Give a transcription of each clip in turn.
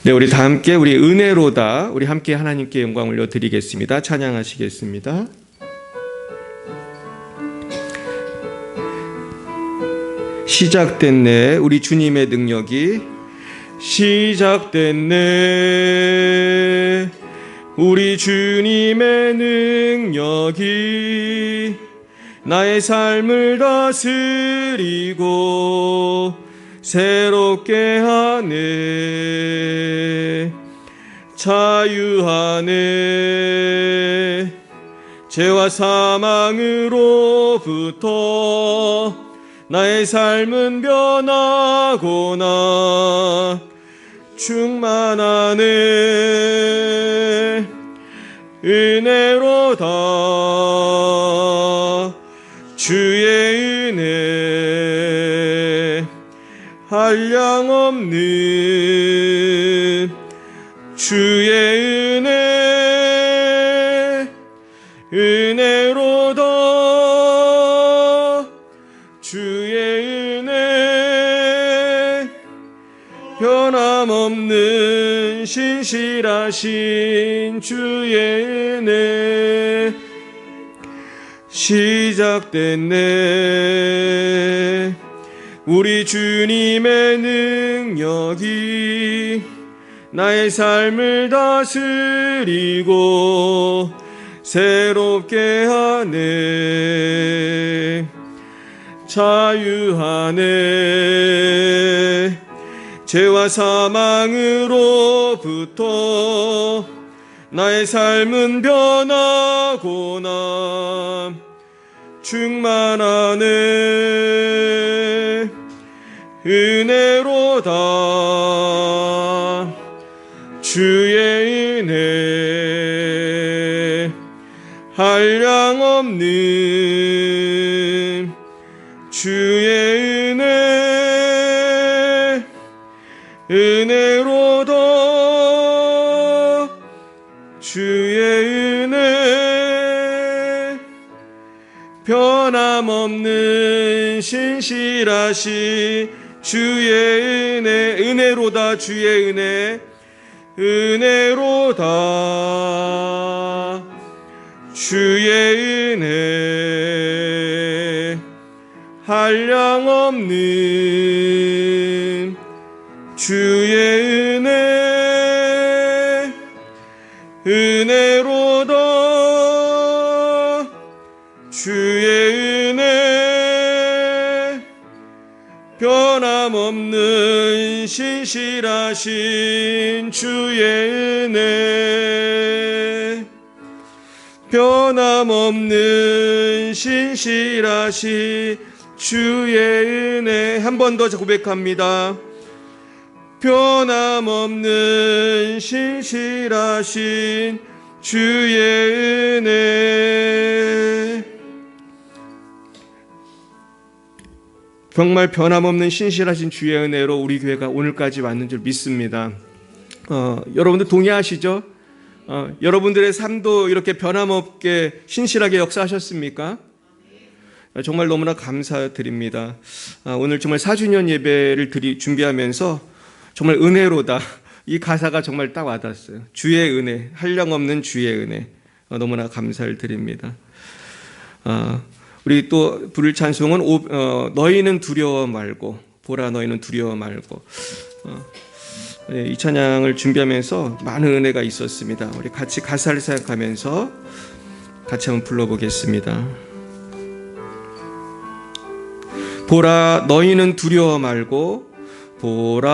네, 우리 다 함께 우리 은혜로다 우리 함께 하나님께 영광 올려드리겠습니다. 찬양하시겠습니다. 시작됐네 우리 주님의 능력이 시작됐네 우리 주님의 능력이 나의 삶을 다스리고 새롭게 하네 자유하네 죄와 사망으로부터 나의 삶은 변하고나 충만하네 은혜로다 주의 은혜 한량없는 주의 은혜 은혜로다 주의 은혜 변함없는 신실하신 주의 은혜 시작됐네 우리 주님의 능력이 나의 삶을 다스리고 새롭게 하네 자유하네 죄와 사망으로부터 나의 삶은 변하고나 충만하네 은혜로다 주의 은혜 한량없는 주의 은혜 은혜로다 주의 은혜 변함없는 신실하신 주의 은혜 은혜로다 주의 은혜 은혜로다 주의 은혜 한량없는 주의 은혜 은혜로다 주의 은혜 변함없는 신실하신 주의 은혜 변함없는 신실하신 주의 은혜 한 번 더 고백합니다. 변함없는 신실하신 주의 은혜 정말 변함없는 신실하신 주의 은혜로 우리 교회가 오늘까지 왔는 줄 믿습니다. 여러분들 동의하시죠? 여러분들의 삶도 이렇게 변함없게 신실하게 역사하셨습니까? 정말 너무나 감사드립니다. 오늘 정말 4주년 예배를 준비하면서 정말 은혜로다 이 가사가 정말 딱 와닿았어요. 주의 은혜, 한량없는 주의 은혜 너무나 감사를 드립니다. 우리 또 부를 찬송은 너희는 두려워 말고 보라 너희는 두려워 말고 이 찬양을 준비하면서 많은 은혜가 있었습니다. 우리 같이 가사를 생각하면서 같이 한번 불러보겠습니다. 보라 너희는 두려워 말고 보라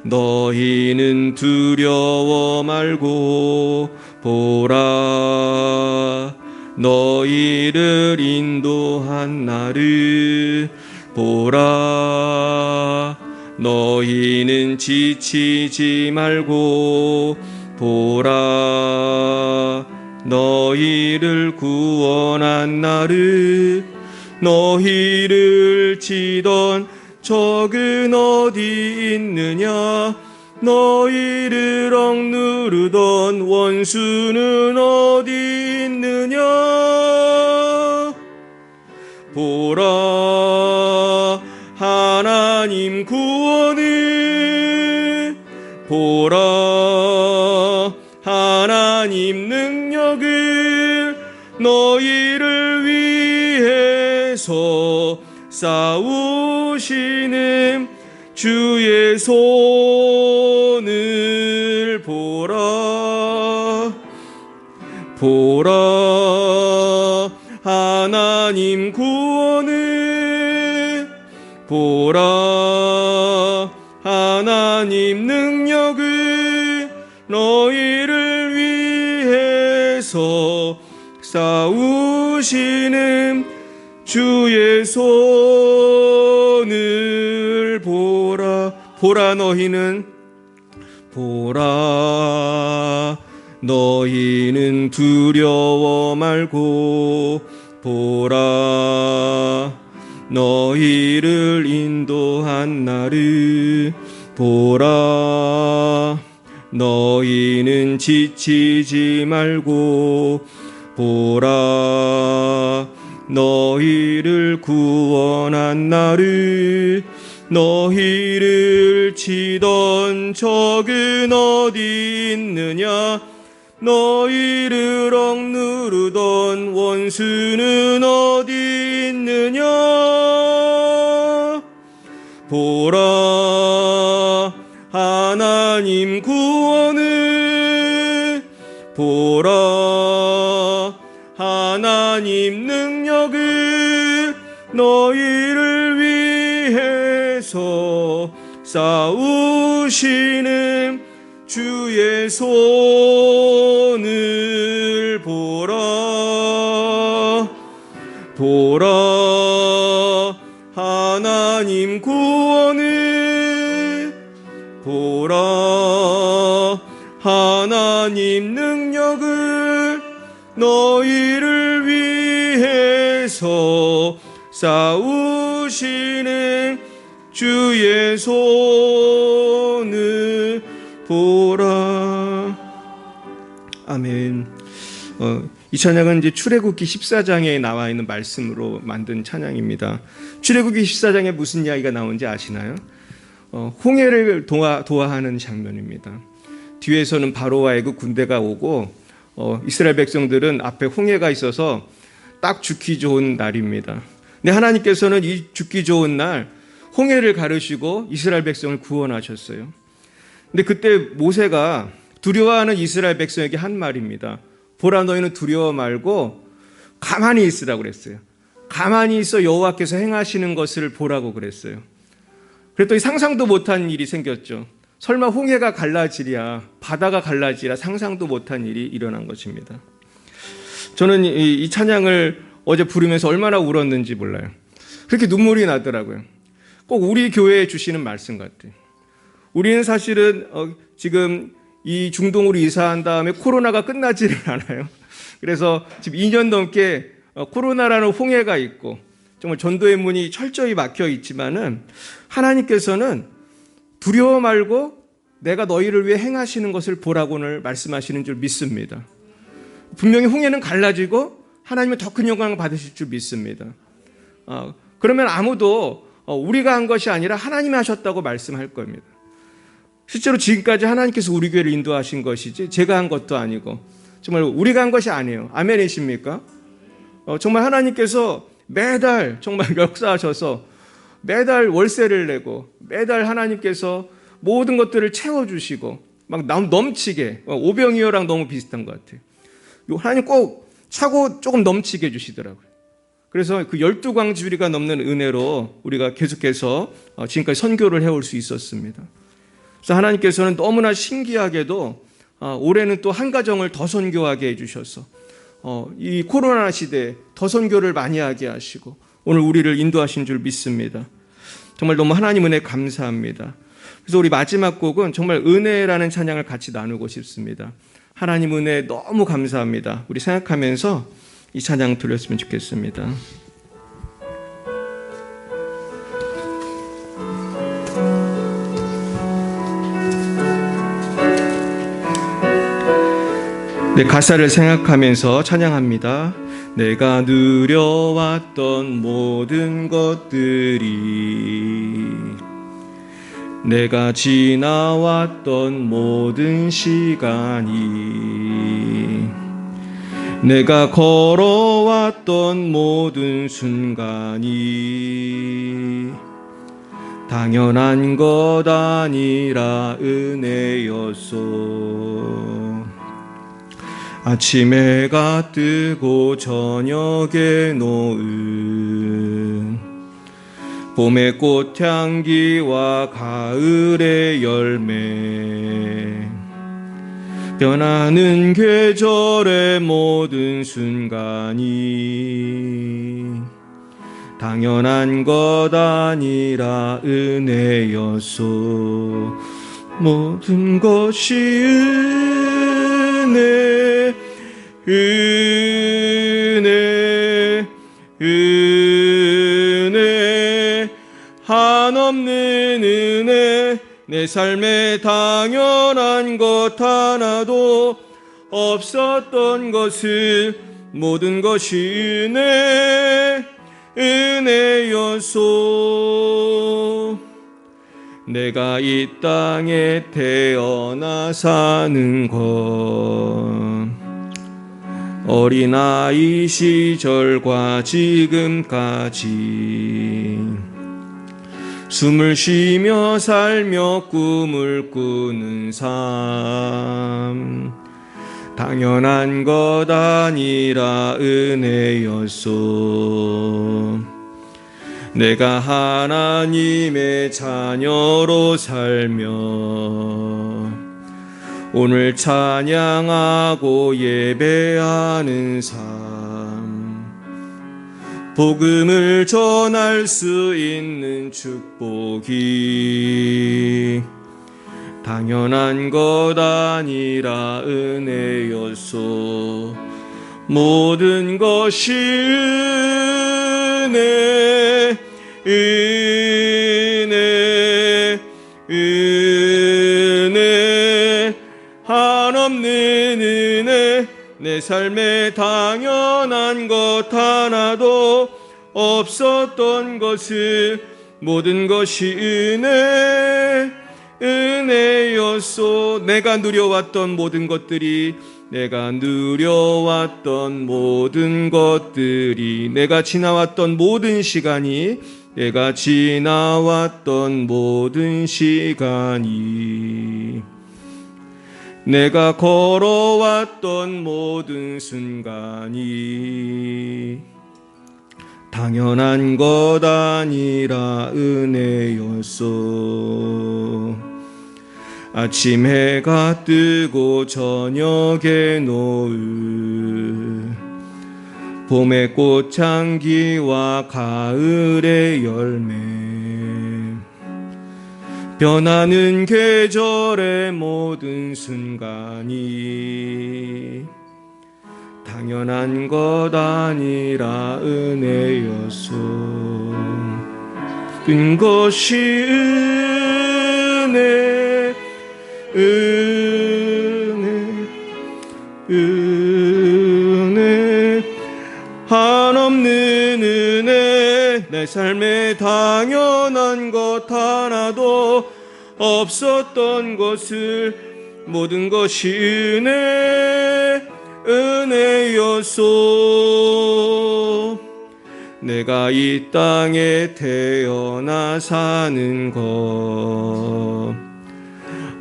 너희는 두려워 말고 보라 너희를 인도한 나를 보라 너희는 지치지 말고 보라 너희를 구원한 나를 너희를 치던 적은 어디 있느냐 너희를 억누르던 원수는 어디 있느냐 보라 하나님 구원은 보라 하나님 능력을 너희를 위해서 싸우시는 주의 손을 보라. 보라 하나님 구원을 보라 하나님 능력을 너희를 위해서 싸우시는 주의 손을 보라. 보라 너희는 두려워 말고 보라 너희를 인도한 나를 보라 너희는 지치지 말고 보라 너희를 구원한 나를 너희를 치던 적은 어디 있느냐 너희를 억누르던 원수는 어디 있느냐 보라 하나님 구원을 보라 하나님 능력을 너희를 위해서 싸우시는 주의 손을 보라. 보라 하나님 구원을 보라 하나님 능력을 너희를 위해서 싸우시는 주의 손을 보라. 아멘. 이 찬양은 이제 출애굽기 14장에 나와 있는 말씀으로 만든 찬양입니다. 출애굽기 14장에 무슨 이야기가 나오는지 아시나요? 홍해를 도하하는 장면입니다. 뒤에서는 바로와의 그 군대가 오고 이스라엘 백성들은 앞에 홍해가 있어서 딱 죽기 좋은 날입니다. 근데 하나님께서는 이 죽기 좋은 날 홍해를 가르시고 이스라엘 백성을 구원하셨어요. 근데 그때 모세가 두려워하는 이스라엘 백성에게 한 말입니다. 보라 너희는 두려워 말고 가만히 있으라고 그랬어요. 가만히 있어 여호와께서 행하시는 것을 보라고 그랬어요. 그랬더니 상상도 못한 일이 생겼죠. 설마 홍해가 갈라지랴, 바다가 갈라지랴 상상도 못한 일이 일어난 것입니다. 저는 이 찬양을 어제 부르면서 얼마나 울었는지 몰라요. 그렇게 눈물이 나더라고요. 꼭 우리 교회에 주시는 말씀 같아요. 우리는 사실은 지금 이 중동으로 이사한 다음에 코로나가 끝나지를 않아요. 그래서 지금 2년 넘게 코로나라는 홍해가 있고 정말 전도의 문이 철저히 막혀 있지만은 하나님께서는 두려워 말고 내가 너희를 위해 행하시는 것을 보라고 오늘 말씀하시는 줄 믿습니다. 분명히 홍해는 갈라지고 하나님은 더 큰 영광을 받으실 줄 믿습니다. 그러면 아무도 우리가 한 것이 아니라 하나님이 하셨다고 말씀할 겁니다. 실제로 지금까지 하나님께서 우리 교회를 인도하신 것이지 제가 한 것도 아니고 정말 우리가 한 것이 아니에요. 아멘이십니까? 정말 하나님께서 매달 정말 역사하셔서 매달 월세를 내고 매달 하나님께서 모든 것들을 채워주시고 막 넘치게 오병이어랑 너무 비슷한 것 같아요. 하나님 꼭 차고 조금 넘치게 해주시더라고요. 그래서 그 12광주리가 넘는 은혜로 우리가 계속해서 지금까지 선교를 해올 수 있었습니다. 그래서 하나님께서는 너무나 신기하게도 올해는 또 한 가정을 더 선교하게 해주셔서 이 코로나 시대에 더 선교를 많이 하게 하시고 오늘 우리를 인도하신 줄 믿습니다. 정말 너무 하나님 은혜 감사합니다. 그래서 우리 마지막 곡은 정말 은혜라는 찬양을 같이 나누고 싶습니다. 하나님 은혜 너무 감사합니다. 우리 생각하면서 이 찬양 들렸으면 좋겠습니다. 네, 가사를 생각하면서 찬양합니다. 내가 누려왔던 모든 것들이 내가 지나왔던 모든 시간이, 내가 걸어왔던 모든 순간이 당연한 것 아니라 은혜였소. 아침 해가 뜨고 저녁에 놓은 봄의 꽃향기와 가을의 열매, 변하는 계절의 모든 순간이 당연한 것 아니라 은혜였소. 모든 것이 은혜, 은혜, 은혜, 한없는 은혜. 내 삶에 당연한 것 하나도 없었던 것을 모든 것이 은혜, 은혜였소. 내가 이 땅에 태어나 사는 건 어린아이 시절과 지금까지 숨을 쉬며 살며 꿈을 꾸는 삶, 당연한 것 아니라 은혜였소. 내가 하나님의 자녀로 살며 오늘 찬양하고 예배하는 삶, 복음을 전할 수 있는 축복이 당연한 것 아니라 은혜였소. 모든 것이 은혜, 은혜, 은혜, 한없는 은혜. 내 삶에 당연한 것 하나도 없었던 것을 모든 것이 은혜, 은혜였소. 내가 누려왔던 모든 것들이, 내가 누려왔던 모든 것들이, 내가 지나왔던 모든 시간이, 내가 지나왔던 모든 시간이, 내가 걸어왔던 모든 순간이 당연한 것 아니라 은혜였소. 아침 해가 뜨고 저녁에 놓을 봄의 꽃향기와 가을의 열매, 변하는 계절의 모든 순간이 당연한 것 아니라 은혜였소. 모든 것이 은혜, 은혜, 은혜, 한없는 은혜. 내 삶에 당연한 것 하나도 없었던 것을 모든 것이 은혜, 은혜였소. 내가 이 땅에 태어나 사는 것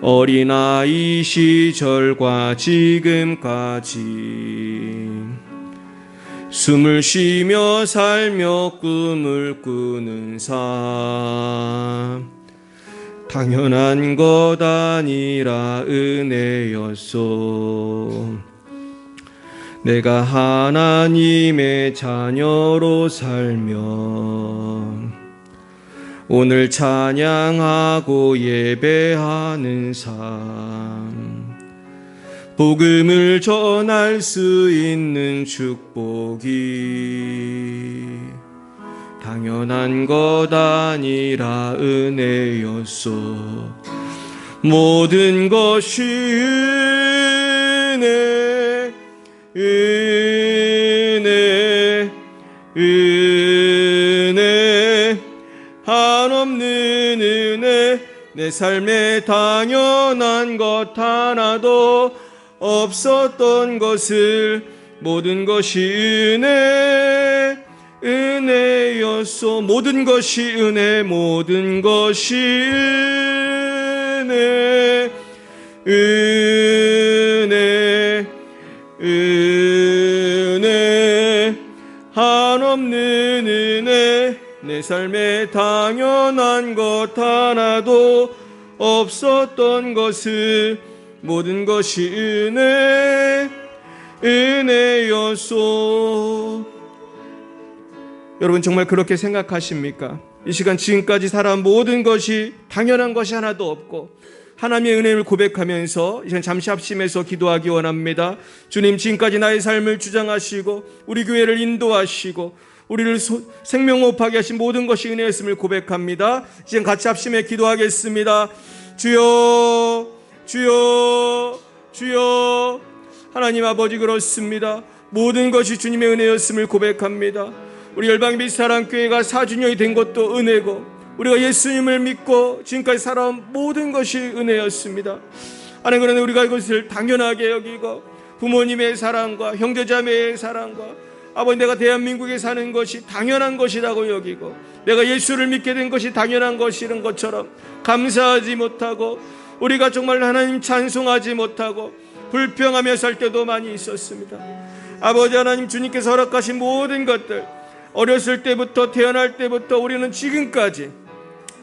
어린아이 시절과 지금까지 숨을 쉬며 살며 꿈을 꾸는 삶, 당연한 것 아니라 은혜였소. 내가 하나님의 자녀로 살며 오늘 찬양하고 예배하는 삶, 복음을 전할 수 있는 축복이 당연한 것 아니라 은혜였소. 모든 것이 은혜, 은혜, 은혜, 한없는 은혜. 내 삶에 당연한 것 하나도 없었던 것을 모든 것이 은혜였소. 모든 것이 은혜, 모든 것이 은혜, 한없는 은혜. 내 삶에 당연한 것 하나도 없었던 것을 모든 것이 은혜였소. 여러분 정말 그렇게 생각하십니까? 이 시간 지금까지 살아온 모든 것이 당연한 것이 하나도 없고 하나님의 은혜를 고백하면서 이제 잠시 합심해서 기도하기 원합니다. 주님, 지금까지 나의 삶을 주장하시고 우리 교회를 인도하시고 우리를 생명호흡하게 하신 모든 것이 은혜였음을 고백합니다. 이제 같이 합심해 기도하겠습니다. 주여, 주여, 주여. 하나님 아버지, 그렇습니다. 모든 것이 주님의 은혜였음을 고백합니다. 우리 열방예배 사랑교회가 4주년이 된 것도 은혜고 우리가 예수님을 믿고 지금까지 살아온 모든 것이 은혜였습니다. 하나님, 그러나 우리가 이것을 당연하게 여기고 부모님의 사랑과 형제자매의 사랑과 아버지, 내가 대한민국에 사는 것이 당연한 것이라고 여기고 내가 예수를 믿게 된 것이 당연한 것이란 것처럼 감사하지 못하고 우리가 정말 하나님 찬송하지 못하고 불평하며 살 때도 많이 있었습니다. 아버지 하나님, 주님께서 허락하신 모든 것들, 어렸을 때부터 태어날 때부터 우리는 지금까지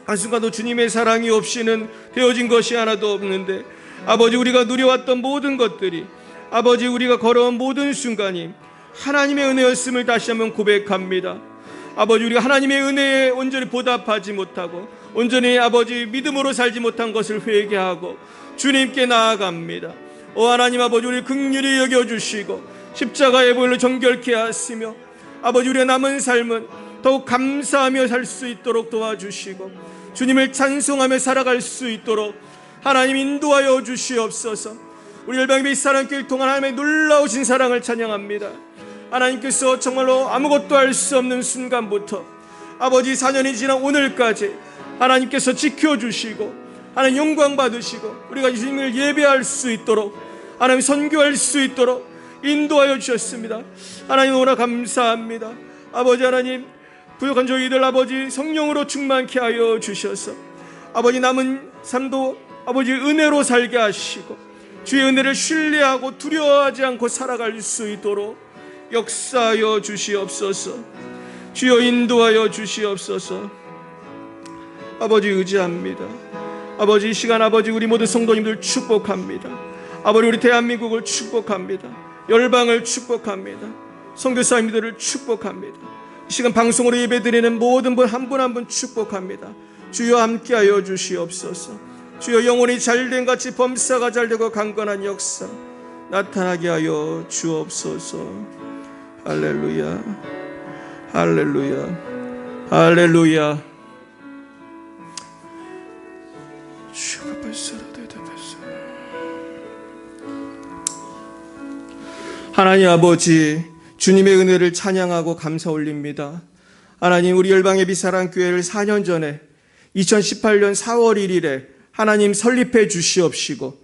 한순간도 주님의 사랑이 없이는 되어진 것이 하나도 없는데 아버지, 우리가 누려왔던 모든 것들이 아버지, 우리가 걸어온 모든 순간이 하나님의 은혜였음을 다시 한번 고백합니다. 아버지, 우리가 하나님의 은혜에 온전히 보답하지 못하고 온전히 아버지 믿음으로 살지 못한 것을 회개하고 주님께 나아갑니다. 오 하나님 아버지, 우리 긍휼히 여겨주시고 십자가의 보혈로 정결케 하시며 아버지, 우리의 남은 삶은 더욱 감사하며 살 수 있도록 도와주시고 주님을 찬송하며 살아갈 수 있도록 하나님 인도하여 주시옵소서. 우리 열방예배 사랑교회를 통한 하나님의 놀라우신 사랑을 찬양합니다. 하나님께서 정말로 아무것도 할 수 없는 순간부터 아버지 4년이 지난 오늘까지 하나님께서 지켜주시고 하나님 영광 받으시고 우리가 주님을 예배할 수 있도록 하나님 선교할 수 있도록 인도하여 주셨습니다. 하나님 오늘 감사합니다. 아버지 하나님, 부족한 저희들 아버지 성령으로 충만케 하여 주셔서 아버지 남은 삶도 아버지 은혜로 살게 하시고 주의 은혜를 신뢰하고 두려워하지 않고 살아갈 수 있도록 역사하여 주시옵소서. 주여 인도하여 주시옵소서. 아버지 의지합니다. 아버지 이 시간 아버지 우리 모든 성도님들 축복합니다. 아버지 우리 대한민국을 축복합니다. 열방을 축복합니다. 선교사님들을 축복합니다. 이 시간 방송으로 예배드리는 모든 분 한 분 한 분 축복합니다. 주여 함께하여 주시옵소서. 주여 영혼이 잘된 같이 범사가 잘되고 강건한 역사 나타나게 하여 주옵소서. 할렐루야, 할렐루야, 할렐루야. 하나님 아버지, 주님의 은혜를 찬양하고 감사 올립니다. 하나님, 우리 열방의 비사랑교회를 4년 전에 2018년 4월 1일에 하나님 설립해 주시옵시고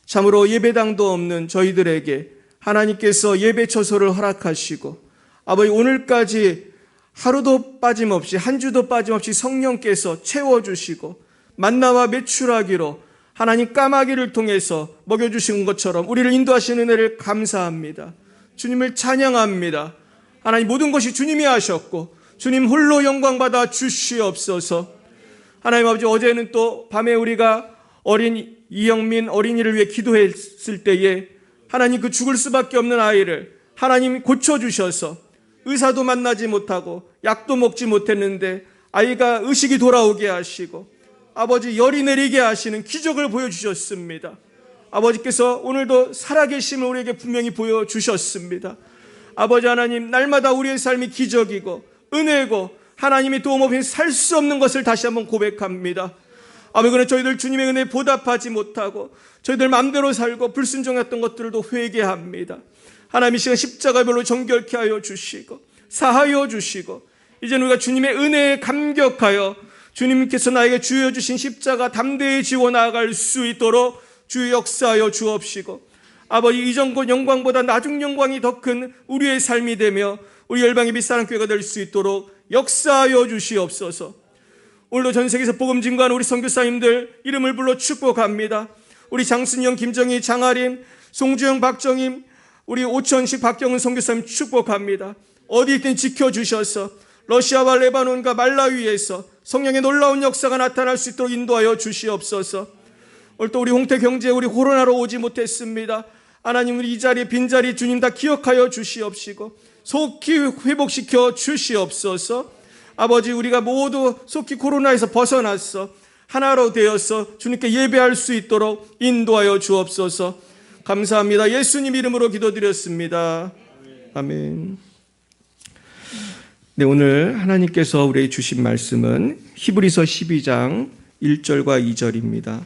참으로 예배당도 없는 저희들에게 하나님께서 예배 처소를 허락하시고 아버지 오늘까지 하루도 빠짐없이 한 주도 빠짐없이 성령께서 채워주시고 만나와 매출하기로 하나님 까마귀를 통해서 먹여주신 것처럼 우리를 인도하시는 은혜를 감사합니다. 주님을 찬양합니다. 하나님 모든 것이 주님이 하셨고 주님 홀로 영광받아 주시옵소서. 하나님 아버지, 어제는 또 밤에 우리가 어린 이영민 어린이를 위해 기도했을 때에 하나님 그 죽을 수밖에 없는 아이를 하나님 고쳐주셔서 의사도 만나지 못하고 약도 먹지 못했는데 아이가 의식이 돌아오게 하시고 아버지 열이 내리게 하시는 기적을 보여주셨습니다. 아버지께서 오늘도 살아계심을 우리에게 분명히 보여주셨습니다. 아버지 하나님, 날마다 우리의 삶이 기적이고 은혜고 하나님의 도움 없이 살 수 없는 것을 다시 한번 고백합니다. 아버지, 그러나 저희들 주님의 은혜에 보답하지 못하고 저희들 마음대로 살고 불순종했던 것들도 회개합니다. 하나님 이 시간 십자가별로 정결케 하여 주시고 사하여 주시고 이제는 우리가 주님의 은혜에 감격하여 주님께서 나에게 주여 주신 십자가 담대히 지고 나아갈 수 있도록 주 역사하여 주옵시고, 아버지 이전 영광보다 나중 영광이 더 큰 우리의 삶이 되며 우리 열방의 빛 사랑교회가 될 수 있도록 역사하여 주시옵소서. 오늘도 전 세계에서 복음 증거하는 우리 선교사님들 이름을 불러 축복합니다. 우리 장순영, 김정희, 장아림, 송주영, 박정임, 우리 오천식, 박경은 선교사님 축복합니다. 어디 있든 지켜주셔서 러시아와 레바논과 말라위에서 성령의 놀라운 역사가 나타날 수 있도록 인도하여 주시옵소서. 오늘 또 우리 홍태 경제, 우리 코로나로 오지 못했습니다. 하나님, 우리 이 자리 빈자리 주님 다 기억하여 주시옵시고 속히 회복시켜 주시옵소서. 아버지, 우리가 모두 속히 코로나에서 벗어났어 하나로 되어서 주님께 예배할 수 있도록 인도하여 주옵소서. 감사합니다. 예수님 이름으로 기도드렸습니다. 아멘. 네, 오늘 하나님께서 우리에게 주신 말씀은 히브리서 12장 1절과 2절입니다.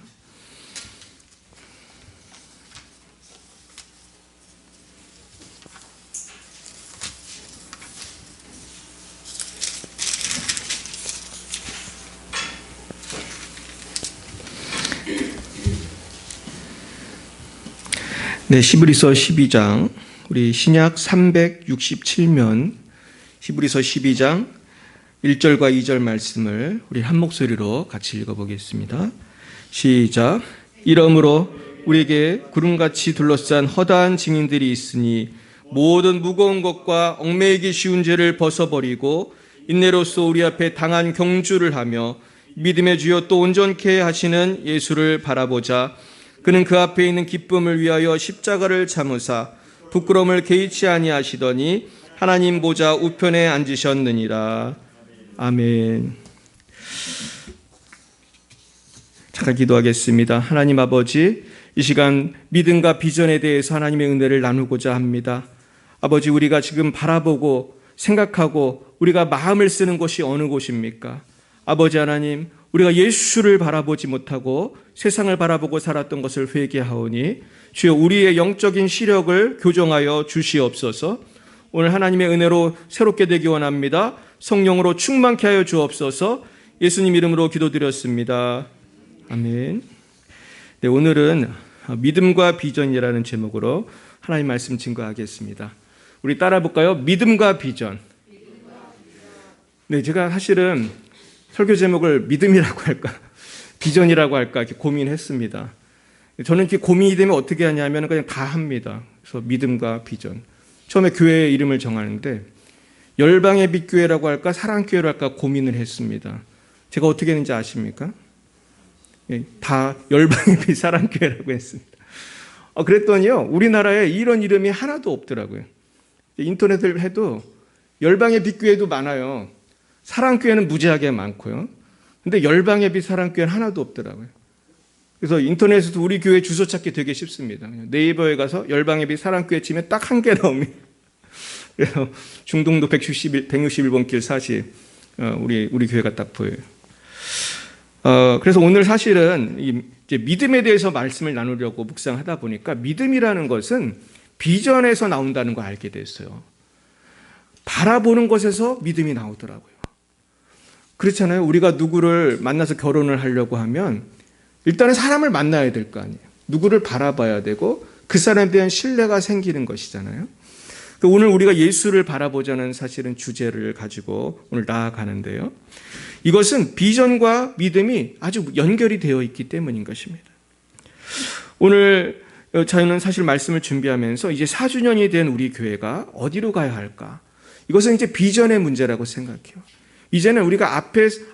네, 히브리서 12장, 우리 신약 367면 히브리서 12장 1절과 2절 말씀을 우리 한 목소리로 같이 읽어보겠습니다. 시작. 이러므로 우리에게 구름같이 둘러싼 허다한 증인들이 있으니 모든 무거운 것과 얽매이기 쉬운 죄를 벗어버리고 인내로써 우리 앞에 당한 경주를 하며 믿음의 주여 또 온전케 하시는 예수를 바라보자. 그는 그 앞에 있는 기쁨을 위하여 십자가를 참으사 부끄러움을 개의치 아니하시더니 하나님 보좌 우편에 앉으셨느니라. 아멘. 잠깐 기도하겠습니다. 하나님 아버지, 이 시간 믿음과 비전에 대해서 하나님의 은혜를 나누고자 합니다. 아버지, 우리가 지금 바라보고 생각하고 우리가 마음을 쓰는 곳이 어느 곳입니까? 아버지 하나님, 우리가 예수를 바라보지 못하고 세상을 바라보고 살았던 것을 회개하오니 주여 우리의 영적인 시력을 교정하여 주시옵소서. 오늘 하나님의 은혜로 새롭게 되기 원합니다. 성령으로 충만케 하여 주옵소서. 예수님 이름으로 기도드렸습니다. 아멘. 네, 오늘은 믿음과 비전이라는 제목으로 하나님 말씀 증거하겠습니다. 우리 따라 볼까요? 믿음과 비전. 네, 제가 사실은 설교 제목을 믿음이라고 할까, 비전이라고 할까 이렇게 고민했습니다. 저는 이렇게 고민이 되면 어떻게 하냐면 그냥 다 합니다. 그래서 믿음과 비전. 처음에 교회 이름을 정하는데 열방의 빛교회라고 할까, 사랑교회로 할까 고민을 했습니다. 제가 어떻게 했는지 아십니까? 다 열방의 빛 사랑교회라고 했습니다. 그랬더니요, 우리나라에 이런 이름이 하나도 없더라고요. 인터넷을 해도 열방의 빛교회도 많아요. 사랑교회는 무지하게 많고요. 근데 열방의 빛 사랑교회는 하나도 없더라고요. 그래서 인터넷에도 우리 교회 주소 찾기 되게 쉽습니다. 네이버에 가서 열방의 빛 사랑교회 치면 딱 한 개 나옵니다. 그래서 중동도 161번 길 40, 우리 교회가 딱 보여요. 그래서 오늘 사실은 이제 믿음에 대해서 말씀을 나누려고 묵상하다 보니까 믿음이라는 것은 비전에서 나온다는 걸 알게 됐어요. 바라보는 것에서 믿음이 나오더라고요. 그렇잖아요. 우리가 누구를 만나서 결혼을 하려고 하면 일단은 사람을 만나야 될 거 아니에요. 누구를 바라봐야 되고 그 사람에 대한 신뢰가 생기는 것이잖아요. 오늘 우리가 예수를 바라보자는 사실은 주제를 가지고 오늘 나아가는데요. 이것은 비전과 믿음이 아주 연결이 되어 있기 때문인 것입니다. 오늘 저희는 사실 말씀을 준비하면서 이제 4주년이 된 우리 교회가 어디로 가야 할까? 이것은 이제 비전의 문제라고 생각해요. 이제는 우리가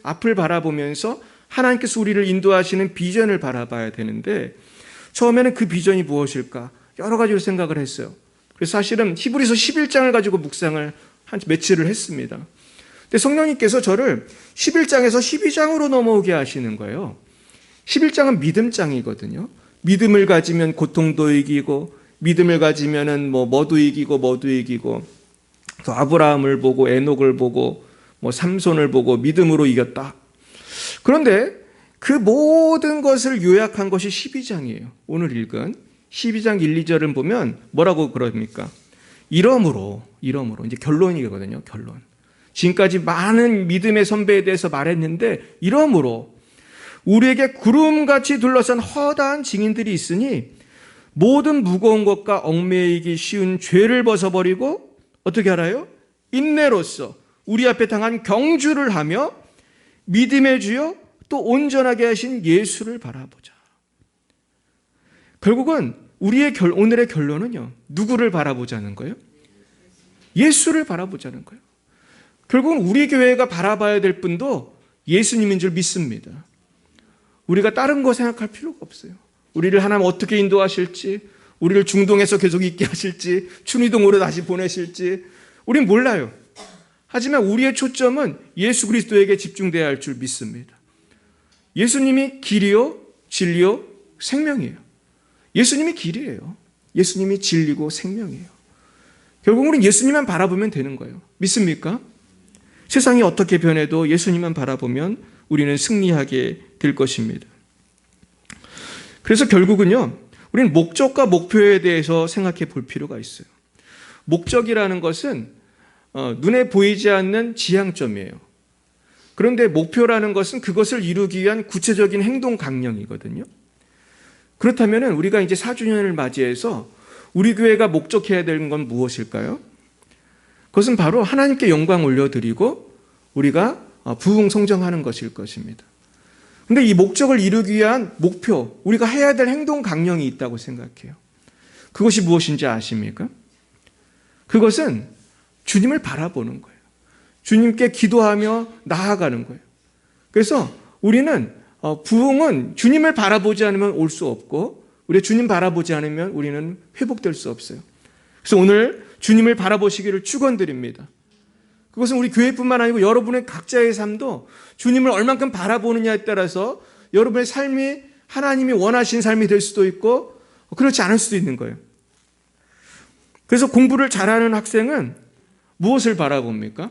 앞을 바라보면서 하나님께서 우리를 인도하시는 비전을 바라봐야 되는데 처음에는 그 비전이 무엇일까? 여러 가지로 생각을 했어요. 그래서 사실은 히브리서 11장을 가지고 묵상을 한 며칠을 했습니다. 근데 성령님께서 저를 11장에서 12장으로 넘어오게 하시는 거예요. 11장은 믿음장이거든요. 믿음을 가지면 고통도 이기고 믿음을 가지면은 뭐도 이기고 또 아브라함을 보고 에녹을 보고 삼손을 보고 믿음으로 이겼다. 그런데 그 모든 것을 요약한 것이 12장이에요. 오늘 읽은 12장 1, 2절을 보면 뭐라고 그럽니까? 이러므로 이제 결론이거든요. 결론. 지금까지 많은 믿음의 선배에 대해서 말했는데, 이러므로 우리에게 구름같이 둘러싼 허다한 증인들이 있으니 모든 무거운 것과 얽매이기 쉬운 죄를 벗어버리고 어떻게 알아요? 인내로써 우리 앞에 당한 경주를 하며 믿음의 주여 또 온전하게 하신 예수를 바라보자. 결국은 오늘의 결론은요, 누구를 바라보자는 거예요? 예수를 바라보자는 거예요. 결국은 우리 교회가 바라봐야 될 분도 예수님인 줄 믿습니다. 우리가 다른 거 생각할 필요가 없어요. 우리를 하나님 어떻게 인도하실지, 우리를 중동에서 계속 있게 하실지, 춘희동으로 다시 보내실지 우린 몰라요. 하지만 우리의 초점은 예수 그리스도에게 집중돼야 할 줄 믿습니다. 예수님이 길이요, 진리요, 생명이에요. 예수님이 길이에요. 예수님이 진리고 생명이에요. 결국 우리는 예수님만 바라보면 되는 거예요. 믿습니까? 세상이 어떻게 변해도 예수님만 바라보면 우리는 승리하게 될 것입니다. 그래서 결국은요, 우리는 목적과 목표에 대해서 생각해 볼 필요가 있어요. 목적이라는 것은 눈에 보이지 않는 지향점이에요. 그런데 목표라는 것은 그것을 이루기 위한 구체적인 행동 강령이거든요. 그렇다면 우리가 이제 4주년을 맞이해서 우리 교회가 목적해야 되는 건 무엇일까요? 그것은 바로 하나님께 영광 올려드리고 우리가 부흥성장하는 것일 것입니다. 근데 이 목적을 이루기 위한 목표, 우리가 해야 될 행동 강령이 있다고 생각해요. 그것이 무엇인지 아십니까? 그것은 주님을 바라보는 거예요. 주님께 기도하며 나아가는 거예요. 그래서 우리는 부흥은 주님을 바라보지 않으면 올 수 없고, 우리가 주님 바라보지 않으면 우리는 회복될 수 없어요. 그래서 오늘 주님을 바라보시기를 축원드립니다. 그것은 우리 교회뿐만 아니고 여러분의 각자의 삶도 주님을 얼만큼 바라보느냐에 따라서 여러분의 삶이 하나님이 원하신 삶이 될 수도 있고 그렇지 않을 수도 있는 거예요. 그래서 공부를 잘하는 학생은 무엇을 바라봅니까?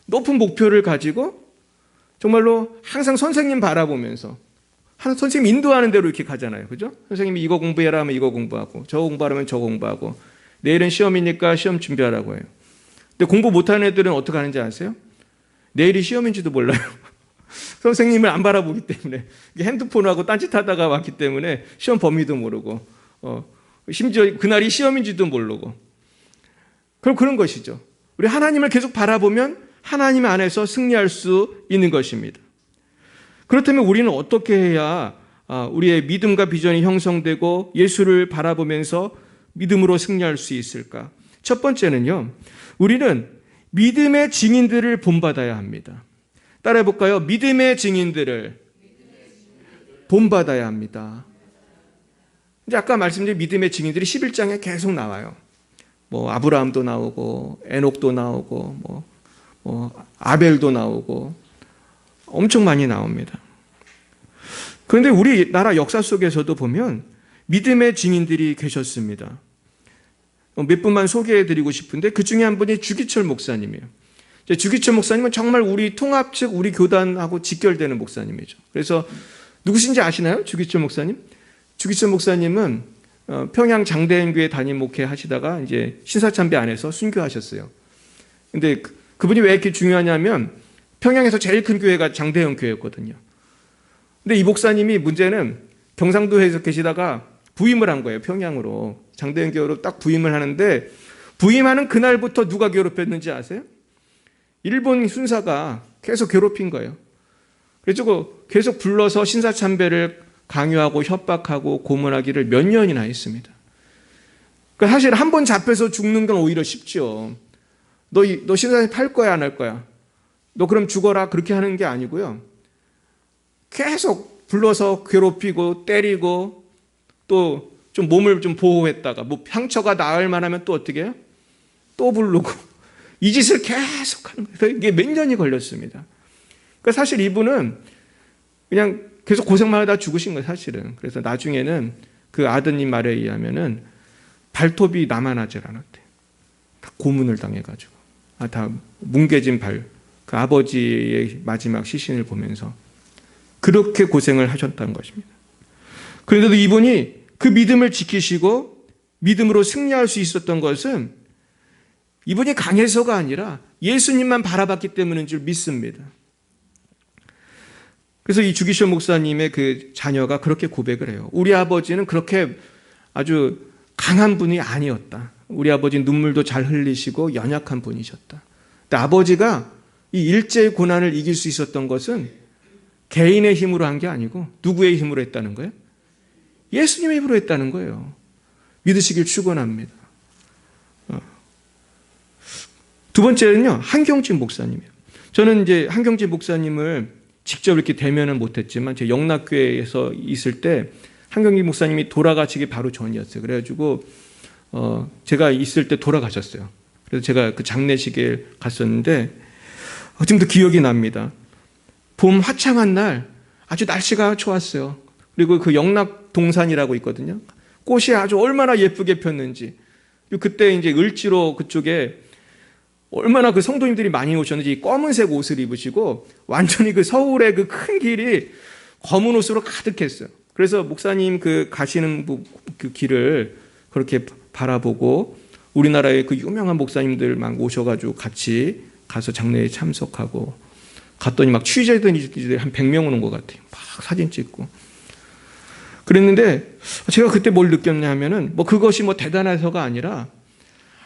높은 목표를 가지고 정말로 항상 선생님 바라보면서 선생님 인도하는 대로 이렇게 가잖아요. 그죠? 선생님이 이거 공부해라 하면 이거 공부하고, 저거 공부하라면 저거 공부하고, 내일은 시험이니까 시험 준비하라고 해요. 근데 공부 못하는 애들은 어떻게 하는지 아세요? 내일이 시험인지도 몰라요. 선생님을 안 바라보기 때문에, 핸드폰하고 딴짓하다가 왔기 때문에 시험 범위도 모르고, 심지어 그날이 시험인지도 모르고. 그럼 그런 것이죠. 우리 하나님을 계속 바라보면 하나님 안에서 승리할 수 있는 것입니다. 그렇다면 우리는 어떻게 해야 우리의 믿음과 비전이 형성되고 예수를 바라보면서 믿음으로 승리할 수 있을까? 첫 번째는요, 우리는 믿음의 증인들을 본받아야 합니다. 따라해 볼까요? 믿음의 증인들을 본받아야 합니다. 이제 아까 말씀드린 믿음의 증인들이 11장에 계속 나와요. 뭐 아브라함도 나오고 에녹도 나오고 아벨도 나오고 엄청 많이 나옵니다. 그런데 우리나라 역사 속에서도 보면 믿음의 증인들이 계셨습니다. 몇 분만 소개해드리고 싶은데 그 중에 한 분이 주기철 목사님이에요. 주기철 목사님은 정말 우리 통합 측 우리 교단하고 직결되는 목사님이죠. 그래서 누구신지 아시나요? 주기철 목사님? 주기철 목사님은 평양 장대인교회 담임 목회 하시다가 이제 신사참배 안에서 순교하셨어요. 근데 그분이 왜 이렇게 중요하냐면 평양에서 제일 큰 교회가 장대현 교회였거든요. 근데 이 목사님이 문제는 경상도에서 계시다가 부임을 한 거예요. 평양으로. 장대현 교회로 딱 부임을 하는데 부임하는 그날부터 누가 괴롭혔는지 아세요? 일본 순사가 계속 괴롭힌 거예요. 그래서 계속 불러서 신사참배를 강요하고 협박하고 고문하기를 몇 년이나 했습니다. 그러니까 사실 한 번 잡혀서 죽는 건 오히려 쉽죠. 너 신사참배 팔 거야 안 할 거야? 너 그럼 죽어라 그렇게 하는 게 아니고요. 계속 불러서 괴롭히고 때리고 또 좀 몸을 좀 보호했다가 뭐 상처가 나을 만하면 또 어떻게 해요? 또 부르고 이 짓을 계속 하는 거예요. 이게 몇 년이 걸렸습니다. 그러니까 사실 이분은 그냥 계속 고생만 하다 죽으신 거예요, 사실은. 그래서 나중에는 그 아드님 말에 의하면은 발톱이 남아나질 않았대요. 다 고문을 당해가지고. 다 뭉개진 그 아버지의 마지막 시신을 보면서 그렇게 고생을 하셨다는 것입니다. 그런데도 이분이 그 믿음을 지키시고 믿음으로 승리할 수 있었던 것은 이분이 강해서가 아니라 예수님만 바라봤기 때문인 줄 믿습니다. 그래서 이 주기철 목사님의 그 자녀가 그렇게 고백을 해요. 우리 아버지는 그렇게 아주 강한 분이 아니었다. 우리 아버지는 눈물도 잘 흘리시고 연약한 분이셨다. 근데 아버지가 이 일제의 고난을 이길 수 있었던 것은 개인의 힘으로 한 게 아니고 누구의 힘으로 했다는 거예요? 예수님의 힘으로 했다는 거예요. 믿으시길 축원합니다. 두 번째는요, 한경진 목사님이에요. 저는 이제 한경진 목사님을 직접 이렇게 대면은 못했지만 제 영락교회에서 있을 때 한경진 목사님이 돌아가시기 바로 전이었어요. 그래가지고 제가 있을 때 돌아가셨어요. 그래서 제가 그 장례식에 갔었는데 지금도 기억이 납니다. 봄 화창한 날 아주 날씨가 좋았어요. 그리고 그 영락동산이라고 있거든요. 꽃이 아주 얼마나 예쁘게 폈는지. 그때 이제 을지로 그쪽에 얼마나 그 성도님들이 많이 오셨는지 검은색 옷을 입으시고 완전히 그 서울의 그 큰 길이 검은 옷으로 가득했어요. 그래서 목사님 그 가시는 그 길을 그렇게 바라보고 우리나라의 그 유명한 목사님들 막 오셔가지고 같이 가서 장례에 참석하고 갔더니 막 취재진들이 한 100명 오는 것 같아요. 막 사진 찍고. 그랬는데 제가 그때 뭘 느꼈냐면은 뭐 그것이 뭐 대단해서가 아니라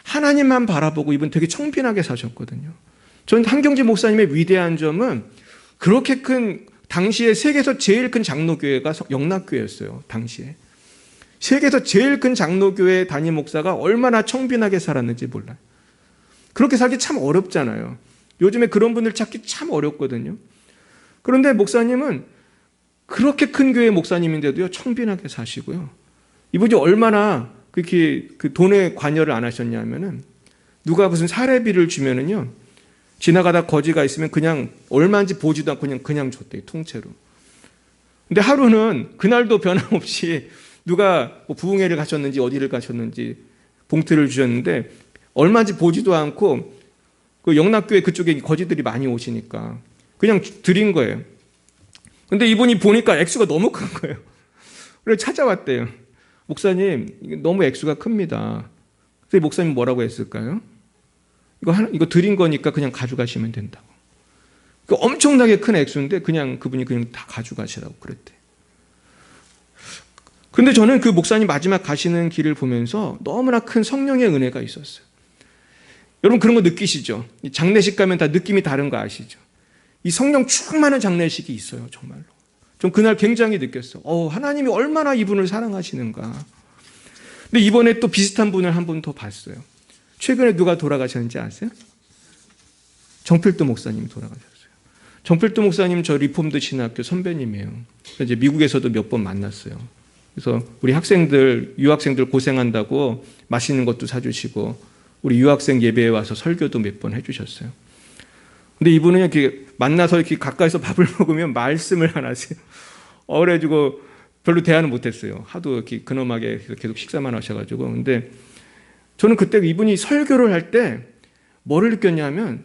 하나님만 바라보고 이분 되게 청빈하게 사셨거든요. 저는 한경진 목사님의 위대한 점은 그렇게 큰 당시에 세계에서 제일 큰 장로교회가 영락교회였어요. 당시에. 세계에서 제일 큰 장로교회 담임 목사가 얼마나 청빈하게 살았는지 몰라요. 그렇게 살기 참 어렵잖아요. 요즘에 그런 분들 찾기 참 어렵거든요. 그런데 목사님은 그렇게 큰 교회 목사님인데도요, 청빈하게 사시고요. 이분이 얼마나 그렇게 그 돈에 관여를 안 하셨냐면은 누가 무슨 사례비를 주면은요, 지나가다 거지가 있으면 그냥 얼마인지 보지도 않고 그냥 줬대요, 통째로. 근데 하루는 그날도 변함없이 누가 뭐 부흥회를 가셨는지 어디를 가셨는지 봉투를 주셨는데 얼마인지 보지도 않고 그 영락교회 그쪽에 거지들이 많이 오시니까 그냥 드린 거예요. 근데 이분이 보니까 액수가 너무 큰 거예요. 그래서 찾아왔대요. 목사님, 이게 너무 액수가 큽니다. 그래서 목사님 뭐라고 했을까요? 이거 드린 거니까 그냥 가져가시면 된다고. 엄청나게 큰 액수인데 그분이 그냥 다 가져가시라고 그랬대. 근데 저는 그 목사님 마지막 가시는 길을 보면서 너무나 큰 성령의 은혜가 있었어요. 여러분 그런 거 느끼시죠? 장례식 가면 다 느낌이 다른 거 아시죠? 이 성령 충만한 장례식이 있어요, 정말로. 좀 그날 굉장히 느꼈어요. 하나님이 얼마나 이분을 사랑하시는가. 근데 이번에 또 비슷한 분을 한 분 더 봤어요. 최근에 누가 돌아가셨는지 아세요? 정필도 목사님이 돌아가셨어요. 정필도 목사님 저 리폼드 신학교 선배님이에요. 이제 미국에서도 몇 번 만났어요. 그래서 우리 학생들, 유학생들 고생한다고 맛있는 것도 사주시고 우리 유학생 예배에 와서 설교도 몇 번 해주셨어요. 근데 이분은 이렇게 만나서 이렇게 가까이서 밥을 먹으면 말씀을 안 하세요. 그래가지고 별로 대화는 못했어요. 하도 이렇게 근엄하게 계속 식사만 하셔가지고. 근데 저는 그때 이분이 설교를 할 때 뭐를 느꼈냐면,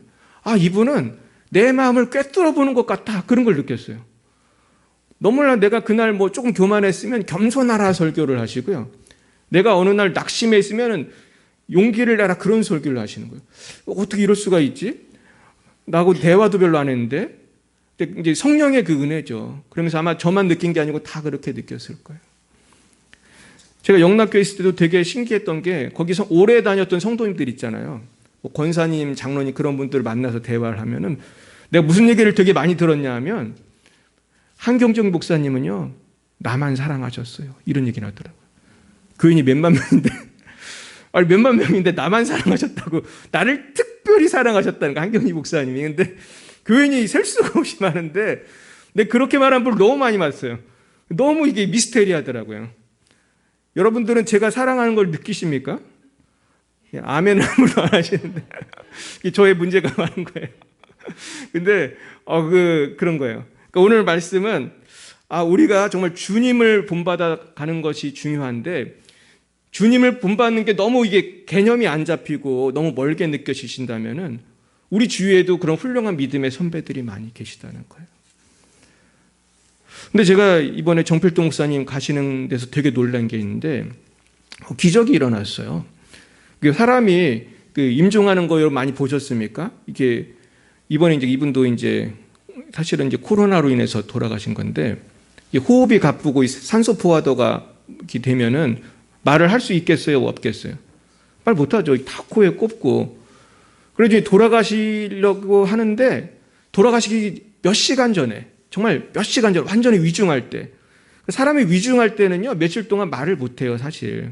이분은 내 마음을 꿰뚫어 보는 것 같다. 그런 걸 느꼈어요. 너무나 내가 그날 뭐 조금 교만했으면 겸손하라 설교를 하시고요. 내가 어느 날 낙심해 있으면 용기를 내라 그런 설교를 하시는 거예요. 어떻게 이럴 수가 있지? 나하고 대화도 별로 안 했는데. 근데 이제 성령의 그 은혜죠. 그러면서 아마 저만 느낀 게 아니고 다 그렇게 느꼈을 거예요. 제가 영락교회 있을 때도 되게 신기했던 게 거기서 오래 다녔던 성도님들 있잖아요. 뭐 권사님, 장로님 그런 분들을 만나서 대화를 하면은 내가 무슨 얘기를 되게 많이 들었냐 하면 한경정 목사님은요, 나만 사랑하셨어요. 이런 얘기를 하더라고요. 교인이 몇만 명인데, 몇만 명인데 나만 사랑하셨다고, 나를 특별히 사랑하셨다는 거, 한경희 목사님이. 근데 교인이 셀 수가 없이 많은데, 근데 그렇게 말한 분을 너무 많이 봤어요. 너무 이게 미스테리하더라고요. 여러분들은 제가 사랑하는 걸 느끼십니까? 아멘을 아무도 안 하시는데, 저의 문제가 많은 거예요. 근데, 그런 거예요. 그러니까 오늘 말씀은, 우리가 정말 주님을 본받아 가는 것이 중요한데, 주님을 본받는 게 너무 이게 개념이 안 잡히고 너무 멀게 느껴지신다면은 우리 주위에도 그런 훌륭한 믿음의 선배들이 많이 계시다는 거예요. 근데 제가 이번에 정필도 목사님 가시는 데서 되게 놀란 게 있는데 기적이 일어났어요. 사람이 그 임종하는 거 여러분 많이 보셨습니까? 이게 이번에 이제 이분도 이제 사실은 이제 코로나로 인해서 돌아가신 건데 호흡이 가쁘고 산소 포화도가 이렇게 되면은 말을 할 수 있겠어요, 없겠어요? 말 못하죠. 다 코에 꼽고. 그래서 돌아가시려고 하는데 돌아가시기 몇 시간 전에, 정말 몇 시간 전에 완전히 위중할 때, 사람이 위중할 때는요 며칠 동안 말을 못해요, 사실.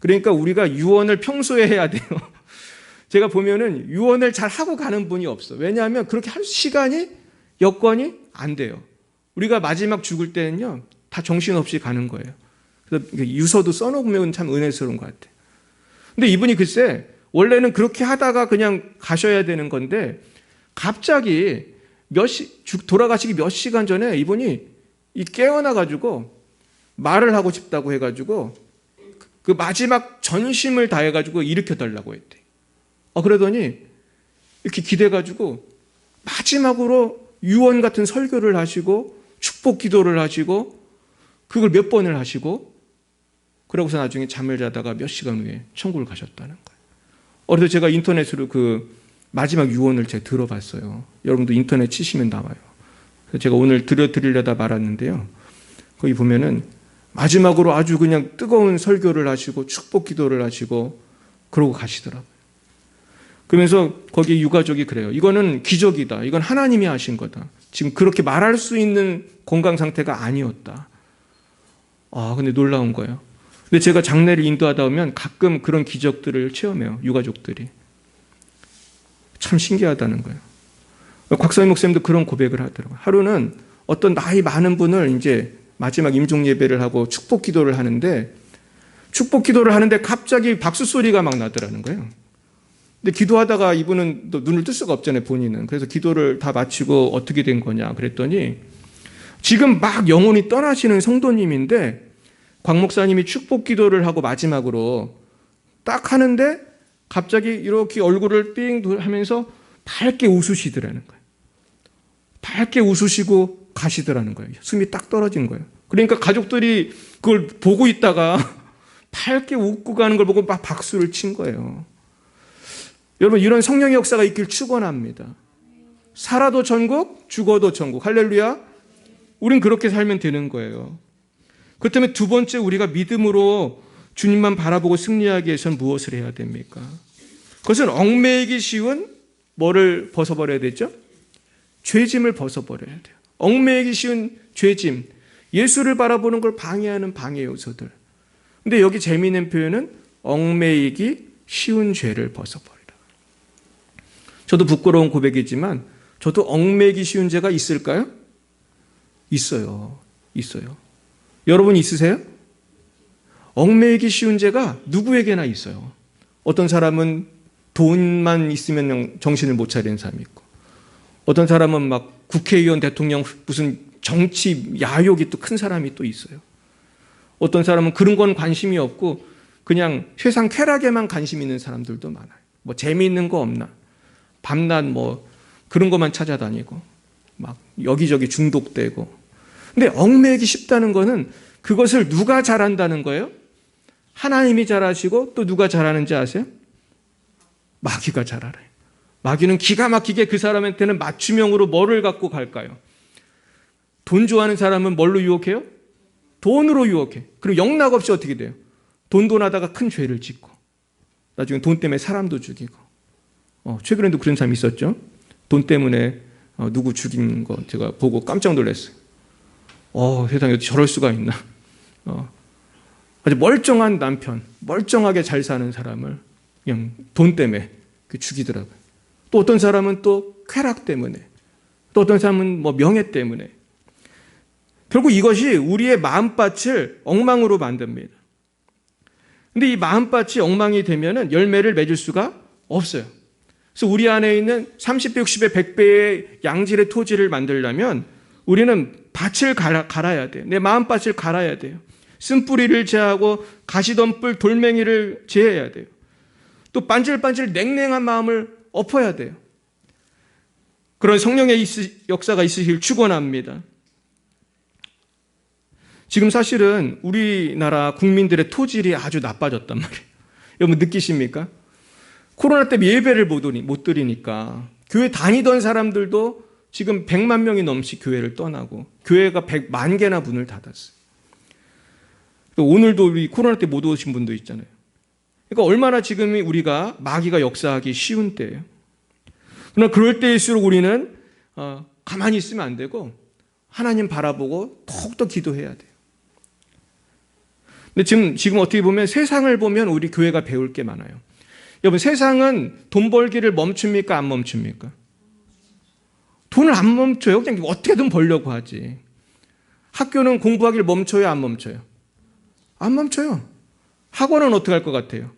그러니까 우리가 유언을 평소에 해야 돼요. 제가 보면은 유언을 잘 하고 가는 분이 없어. 왜냐하면 그렇게 할 시간이, 여건이 안 돼요. 우리가 마지막 죽을 때는요 다 정신없이 가는 거예요. 그래서 유서도 써놓으면 참 은혜스러운 것 같아요. 근데 이분이 글쎄 원래는 그렇게 하다가 그냥 가셔야 되는 건데 갑자기 돌아가시기 몇 시간 전에 이분이 깨어나가지고 말을 하고 싶다고 해가지고 그 마지막 전심을 다해가지고 일으켜달라고 했대. 그러더니 이렇게 기대가지고 마지막으로 유언 같은 설교를 하시고 축복 기도를 하시고 그걸 몇 번을 하시고 그러고서 나중에 잠을 자다가 몇 시간 후에 천국을 가셨다는 거예요. 그래서 제가 인터넷으로 그 마지막 유언을 제가 들어봤어요. 여러분도 인터넷 치시면 나와요. 그래서 제가 오늘 들려드리려다 말았는데요. 거기 보면은 마지막으로 아주 그냥 뜨거운 설교를 하시고 축복 기도를 하시고 그러고 가시더라고요. 그러면서 거기 유가족이 그래요. 이거는 기적이다. 이건 하나님이 하신 거다. 지금 그렇게 말할 수 있는 건강 상태가 아니었다. 근데 놀라운 거예요. 근데 제가 장례를 인도하다 보면 가끔 그런 기적들을 체험해요. 유가족들이. 참 신기하다는 거예요. 곽서희 목사님도 그런 고백을 하더라고요. 하루는 어떤 나이 많은 분을 이제 마지막 임종 예배를 하고 축복 기도를 하는데 갑자기 박수 소리가 막 나더라는 거예요. 근데 기도하다가 이분은 또 눈을 뜰 수가 없잖아요, 본인은. 그래서 기도를 다 마치고 어떻게 된 거냐 그랬더니 지금 막 영혼이 떠나시는 성도님인데 곽 목사님이 축복 기도를 하고 마지막으로 딱 하는데 갑자기 이렇게 얼굴을 삥 하면서 밝게 웃으시더라는 거예요. 밝게 웃으시고 가시더라는 거예요. 숨이 딱 떨어진 거예요. 그러니까 가족들이 그걸 보고 있다가 밝게 웃고 가는 걸 보고 막 박수를 친 거예요. 여러분, 이런 성령의 역사가 있길 축원합니다. 살아도 천국, 죽어도 천국. 할렐루야. 우린 그렇게 살면 되는 거예요. 그렇다면 두 번째, 우리가 믿음으로 주님만 바라보고 승리하기 위해서는 무엇을 해야 됩니까? 그것은 얽매이기 쉬운 뭐를 벗어버려야 되죠? 죄짐을 벗어버려야 돼요. 얽매이기 쉬운 죄짐, 예수를 바라보는 걸 방해하는 방해 요소들. 근데 여기 재미있는 표현은 얽매이기 쉬운 죄를 벗어버리라. 저도 부끄러운 고백이지만 저도 얽매이기 쉬운 죄가 있을까요? 있어요. 여러분 있으세요? 얽매이기 쉬운 죄가 누구에게나 있어요. 어떤 사람은 돈만 있으면 정신을 못 차리는 사람이 있고, 어떤 사람은 막 국회의원, 대통령, 무슨 정치 야욕이 또 큰 사람이 또 있어요. 어떤 사람은 그런 건 관심이 없고 그냥 세상 쾌락에만 관심 있는 사람들도 많아요. 뭐 재미있는 거 없나? 밤낮 뭐 그런 것만 찾아다니고 막 여기저기 중독되고. 근데 얽매이기 쉽다는 거는 그것을 누가 잘한다는 거예요? 하나님이 잘하시고 또 누가 잘하는지 아세요? 마귀가 잘 알아요. 마귀는 기가 막히게 그 사람한테는 맞춤형으로 뭐를 갖고 갈까요? 돈 좋아하는 사람은 뭘로 유혹해요? 돈으로 유혹해. 그리고 영락없이 어떻게 돼요? 돈하다가 큰 죄를 짓고 나중에 돈 때문에 사람도 죽이고. 최근에도 그런 사람이 있었죠. 돈 때문에 누구 죽인 거 제가 보고 깜짝 놀랐어요. 세상에 어떻게 저럴 수가 있나. 아주 멀쩡한 남편, 멀쩡하게 잘 사는 사람을 그냥 돈 때문에 죽이더라고요. 또 어떤 사람은 또 쾌락 때문에, 또 어떤 사람은 뭐 명예 때문에. 결국 이것이 우리의 마음밭을 엉망으로 만듭니다. 근데 이 마음밭이 엉망이 되면은 열매를 맺을 수가 없어요. 그래서 우리 안에 있는 30배, 60배, 100배의 양질의 토지를 만들려면 우리는 밭을 갈아야 돼요. 내 마음밭을 갈아야 돼요. 쓴뿌리를 제하고 가시덤불 돌멩이를 제해야 돼요. 또 반질반질 냉랭한 마음을 엎어야 돼요. 그런 성령의 역사가 있으시길 축원합니다. 지금 사실은 우리나라 국민들의 토질이 아주 나빠졌단 말이에요. 여러분 느끼십니까? 코로나 때문에 예배를 못 드리니까 교회 다니던 사람들도 지금 100만 명이 넘씩 교회를 떠나고 교회가 100만 개나 문을 닫았어요. 오늘도 우리 코로나 때 못 오신 분도 있잖아요. 그러니까 얼마나 지금 우리가 마귀가 역사하기 쉬운 때예요. 그러나 그럴 때일수록 우리는 가만히 있으면 안 되고 하나님 바라보고 더욱더 기도해야 돼요. 근데 지금 어떻게 보면 세상을 보면 우리 교회가 배울 게 많아요. 여러분, 세상은 돈 벌기를 멈춥니까? 안 멈춥니까? 돈을 안 멈춰요. 그냥 어떻게든 벌려고 하지. 학교는 공부하기를 멈춰요? 안 멈춰요? 안 멈춰요. 학원은 어떻게 할 것 같아요?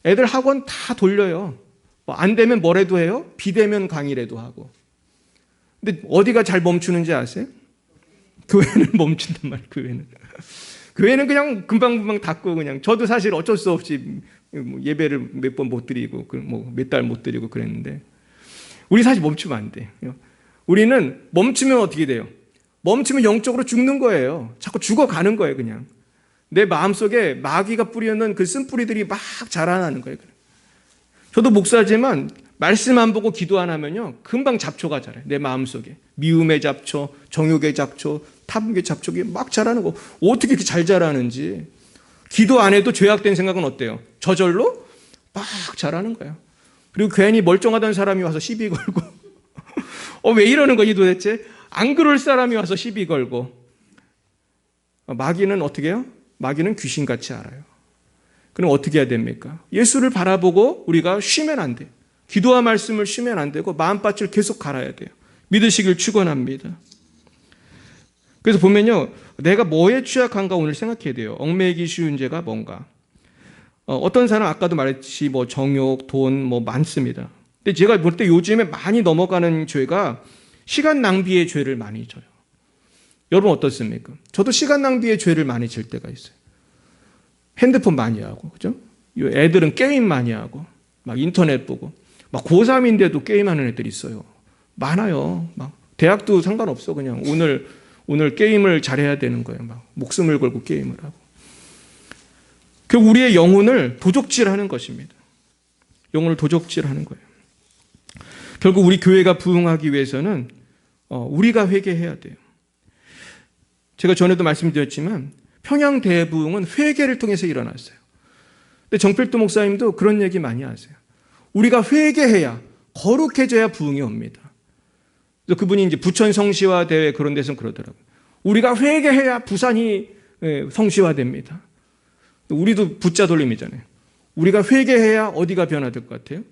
애들 학원 다 돌려요. 안 되면 뭐라도 해요? 비대면 강의라도 하고. 근데 어디가 잘 멈추는지 아세요? 교회는 멈춘단 말이에요. 교회는 그냥 금방금방 닫고 그냥. 저도 사실 어쩔 수 없이 예배를 몇 번 못 드리고 몇 달 못 드리고 그랬는데 우리 사실 멈추면 안 돼요. 우리는 멈추면 어떻게 돼요? 멈추면 영적으로 죽는 거예요. 자꾸 죽어가는 거예요. 그냥 내 마음속에 마귀가 뿌려놓은 그 쓴뿌리들이 막 자라나는 거예요. 저도 목사지만 말씀 안 보고 기도 안 하면요 금방 잡초가 자라요. 내 마음속에 미움의 잡초, 정욕의 잡초, 탐욕의 잡초가 막 자라는 거. 어떻게 이렇게 잘 자라는지. 기도 안 해도 죄악된 생각은 어때요? 저절로 막 자라는 거예요. 그리고 괜히 멀쩡하던 사람이 와서 시비 걸고 왜 이러는 거지 도대체? 안 그럴 사람이 와서 시비 걸고. 마귀는 어떻게 해요? 마귀는 귀신같이 알아요. 그럼 어떻게 해야 됩니까? 예수를 바라보고 우리가 쉬면 안 돼요. 기도와 말씀을 쉬면 안 되고 마음밭을 계속 갈아야 돼요. 믿으시길 축원합니다. 그래서 보면요, 내가 뭐에 취약한가 오늘 생각해야 돼요. 얽매이기 쉬운 죄가 뭔가. 어떤 사람 아까도 말했듯이 정욕, 돈 많습니다. 근데 제가 볼 때 요즘에 많이 넘어가는 죄가 시간 낭비의 죄를 많이 져요. 여러분 어떻습니까? 저도 시간 낭비의 죄를 많이 질 때가 있어요. 핸드폰 많이 하고, 그죠? 애들은 게임 많이 하고, 막 인터넷 보고, 막 고3인데도 게임하는 애들이 있어요. 많아요. 막 대학도 상관없어. 그냥 오늘 게임을 잘해야 되는 거예요. 막 목숨을 걸고 게임을 하고. 결국 우리의 영혼을 도적질하는 것입니다. 영혼을 도적질하는 거예요. 결국 우리 교회가 부흥하기 위해서는 우리가 회개해야 돼요. 제가 전에도 말씀드렸지만 평양 대부흥은 회개를 통해서 일어났어요. 근데 정필도 목사님도 그런 얘기 많이 하세요. 우리가 회개해야, 거룩해져야 부흥이 옵니다. 그래서 그분이 이제 부천 성시화 대회 그런 데서 그러더라고요. 우리가 회개해야 부산이 성시화됩니다. 우리도 부자 돌림이잖아요. 우리가 회개해야 어디가 변화될 것 같아요?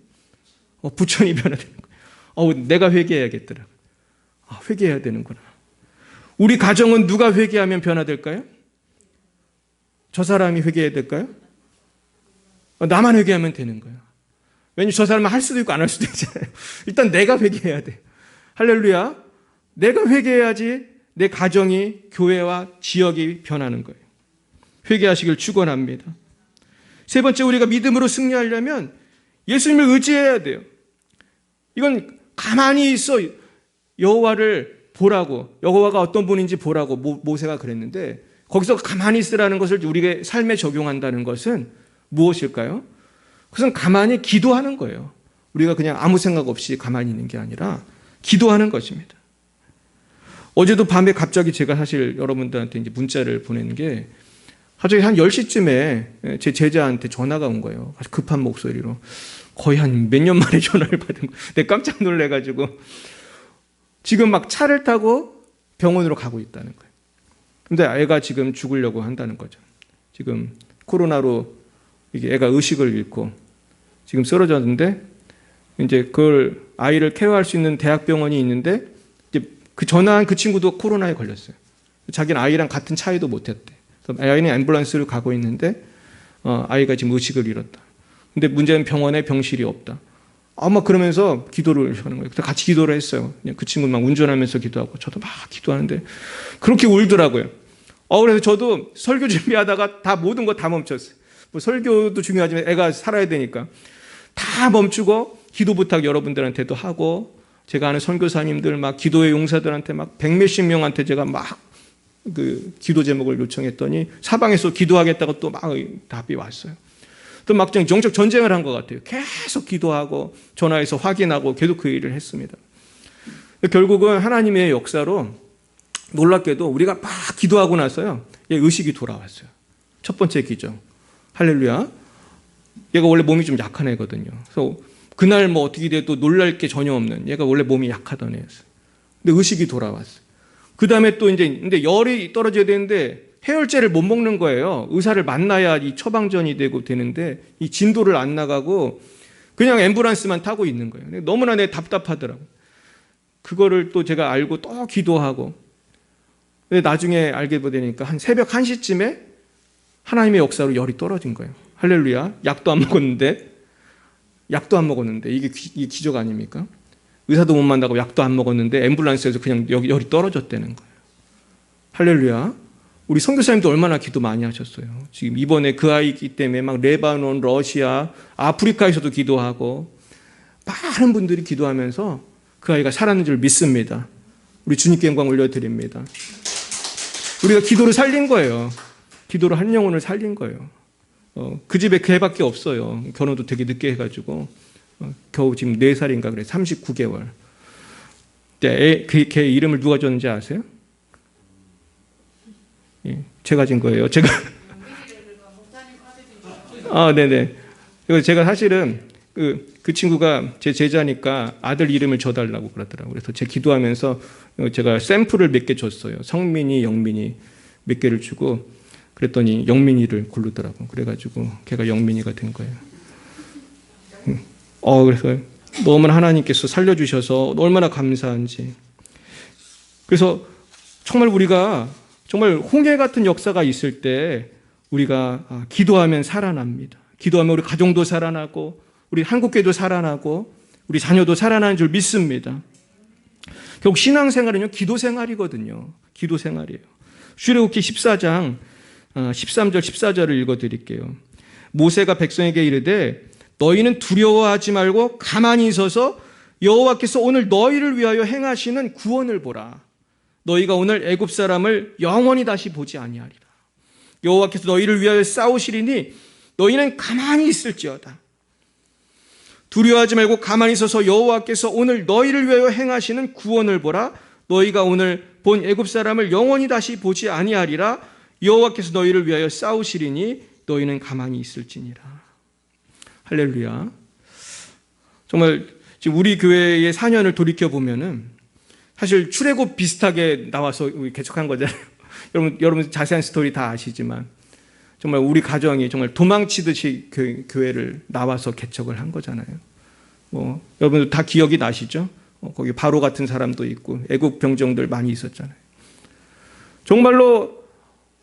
부천이 변화되는 거예요. 내가 회개해야겠더라. 회개해야 되는구나. 우리 가정은 누가 회개하면 변화될까요? 저 사람이 회개해야 될까요? 나만 회개하면 되는 거예요. 왜냐하면 저 사람은 할 수도 있고 안 할 수도 있잖아요. 일단 내가 회개해야 돼. 할렐루야. 내가 회개해야지 내 가정이, 교회와 지역이 변하는 거예요. 회개하시길 축원합니다. 세 번째, 우리가 믿음으로 승리하려면 예수님을 의지해야 돼요. 이건 가만히 있어 여호와를 보라고, 여호와가 어떤 분인지 보라고 모세가 그랬는데 거기서 가만히 있으라는 것을 우리의 삶에 적용한다는 것은 무엇일까요? 그것은 가만히 기도하는 거예요. 우리가 그냥 아무 생각 없이 가만히 있는 게 아니라 기도하는 것입니다. 어제도 밤에 갑자기 제가 사실 여러분들한테 이제 문자를 보낸 게 갑자기 한 10시쯤에 제 제자한테 전화가 온 거예요. 아주 급한 목소리로. 거의 한 몇 년 만에 전화를 받은 거예요. 내가 깜짝 놀래가지고 지금 막 차를 타고 병원으로 가고 있다는 거예요. 근데 애가 지금 죽으려고 한다는 거죠. 지금 코로나로 이게 애가 의식을 잃고 지금 쓰러졌는데 이제 그걸 아이를 케어할 수 있는 대학병원이 있는데 이제 그 전화한 그 친구도 코로나에 걸렸어요. 자기는 아이랑 같은 차이도 못했대. 그래서 아이는 앰뷸런스를 가고 있는데 아이가 지금 의식을 잃었다. 근데 문제는 병원에 병실이 없다. 아마 그러면서 기도를 하는 거예요. 그래서 같이 기도를 했어요. 그 친구는 막 운전하면서 기도하고 저도 막 기도하는데 그렇게 울더라고요. 그래서 저도 설교 준비하다가 다 모든 거 다 멈췄어요. 설교도 중요하지만 애가 살아야 되니까 다 멈추고 기도 부탁 여러분들한테도 하고 제가 아는 선교사님들 막 기도의 용사들한테 막 100몇십 명한테 제가 막 그 기도 제목을 요청했더니 사방에서 기도하겠다고 또 막 답이 왔어요. 또 막상 영적 전쟁을 한 것 같아요. 계속 기도하고 전화해서 확인하고 계속 그 일을 했습니다. 결국은 하나님의 역사로 놀랍게도 우리가 막 기도하고 나서요, 의식이 돌아왔어요. 첫 번째 기적. 할렐루야. 얘가 원래 몸이 좀 약한 애거든요. 그래서 그날 뭐 어떻게 돼도 놀랄 게 전혀 없는, 얘가 원래 몸이 약하던 애였어요. 근데 의식이 돌아왔어요. 그 다음에 또 이제, 근데 열이 떨어져야 되는데 해열제를 못 먹는 거예요. 의사를 만나야 이 처방전이 되는데 이 진도를 안 나가고 그냥 앰뷸런스만 타고 있는 거예요. 너무나 답답하더라고요. 그거를 또 제가 알고 또 기도하고, 근데 나중에 알게 되니까 한 새벽 1시쯤에 하나님의 역사로 열이 떨어진 거예요. 할렐루야. 약도 안 먹었는데 이게 기적 아닙니까? 의사도 못 만나고 약도 안 먹었는데 앰뷸런스에서 그냥 열이 떨어졌다는 거예요. 할렐루야. 우리 선교사님도 얼마나 기도 많이 하셨어요. 지금 이번에 그 아이기 때문에 막 레바논, 러시아, 아프리카에서도 기도하고 많은 분들이 기도하면서 그 아이가 살았는 줄 믿습니다. 우리 주님께 영광 올려드립니다. 우리가 기도를 살린 거예요. 기도로 한 영혼을 살린 거예요. 그 집에 그 애밖에 없어요. 결혼도 되게 늦게 해가지고 겨우 지금 4살인가 그래. 39개월. 걔 이름을 누가 줬는지 아세요? 예, 제가 진 거예요. 제가. 네네. 그래서 제가 사실은 그 친구가 제 제자니까 아들 이름을 줘달라고 그러더라고요. 그래서 제가 기도하면서 제가 샘플을 몇 개 줬어요. 성민이, 영민이 몇 개를 주고 그랬더니 영민이를 고르더라고요. 그래가지고 걔가 영민이가 된 거예요. 그래서 너무나 하나님께서 살려주셔서 얼마나 감사한지. 그래서 정말 우리가 정말 홍해 같은 역사가 있을 때 우리가 기도하면 살아납니다. 기도하면 우리 가정도 살아나고 우리 한국교회도 살아나고 우리 자녀도 살아나는 줄 믿습니다. 결국 신앙생활은요, 기도생활이거든요. 기도생활이에요. 출애굽기 14장 13절 14절을 읽어드릴게요. 모세가 백성에게 이르되 너희는 두려워하지 말고 가만히 있어서 여호와께서 오늘 너희를 위하여 행하시는 구원을 보라. 너희가 오늘 애굽 사람을 영원히 다시 보지 아니하리라. 여호와께서 너희를 위하여 싸우시리니 너희는 가만히 있을지어다. 두려워하지 말고 가만히 있어서 여호와께서 오늘 너희를 위하여 행하시는 구원을 보라. 너희가 오늘 본 애굽 사람을 영원히 다시 보지 아니하리라. 여호와께서 너희를 위하여 싸우시리니 너희는 가만히 있을지니라. 할렐루야. 정말 지금 우리 교회의 4년을 돌이켜 보면은 사실 출애굽 비슷하게 나와서 우리 개척한 거잖아요. 여러분 자세한 스토리 다 아시지만 정말 우리 가정이 정말 도망치듯이 교회를 나와서 개척을 한 거잖아요. 여러분들 다 기억이 나시죠? 거기 바로 같은 사람도 있고 애국 병정들 많이 있었잖아요. 정말로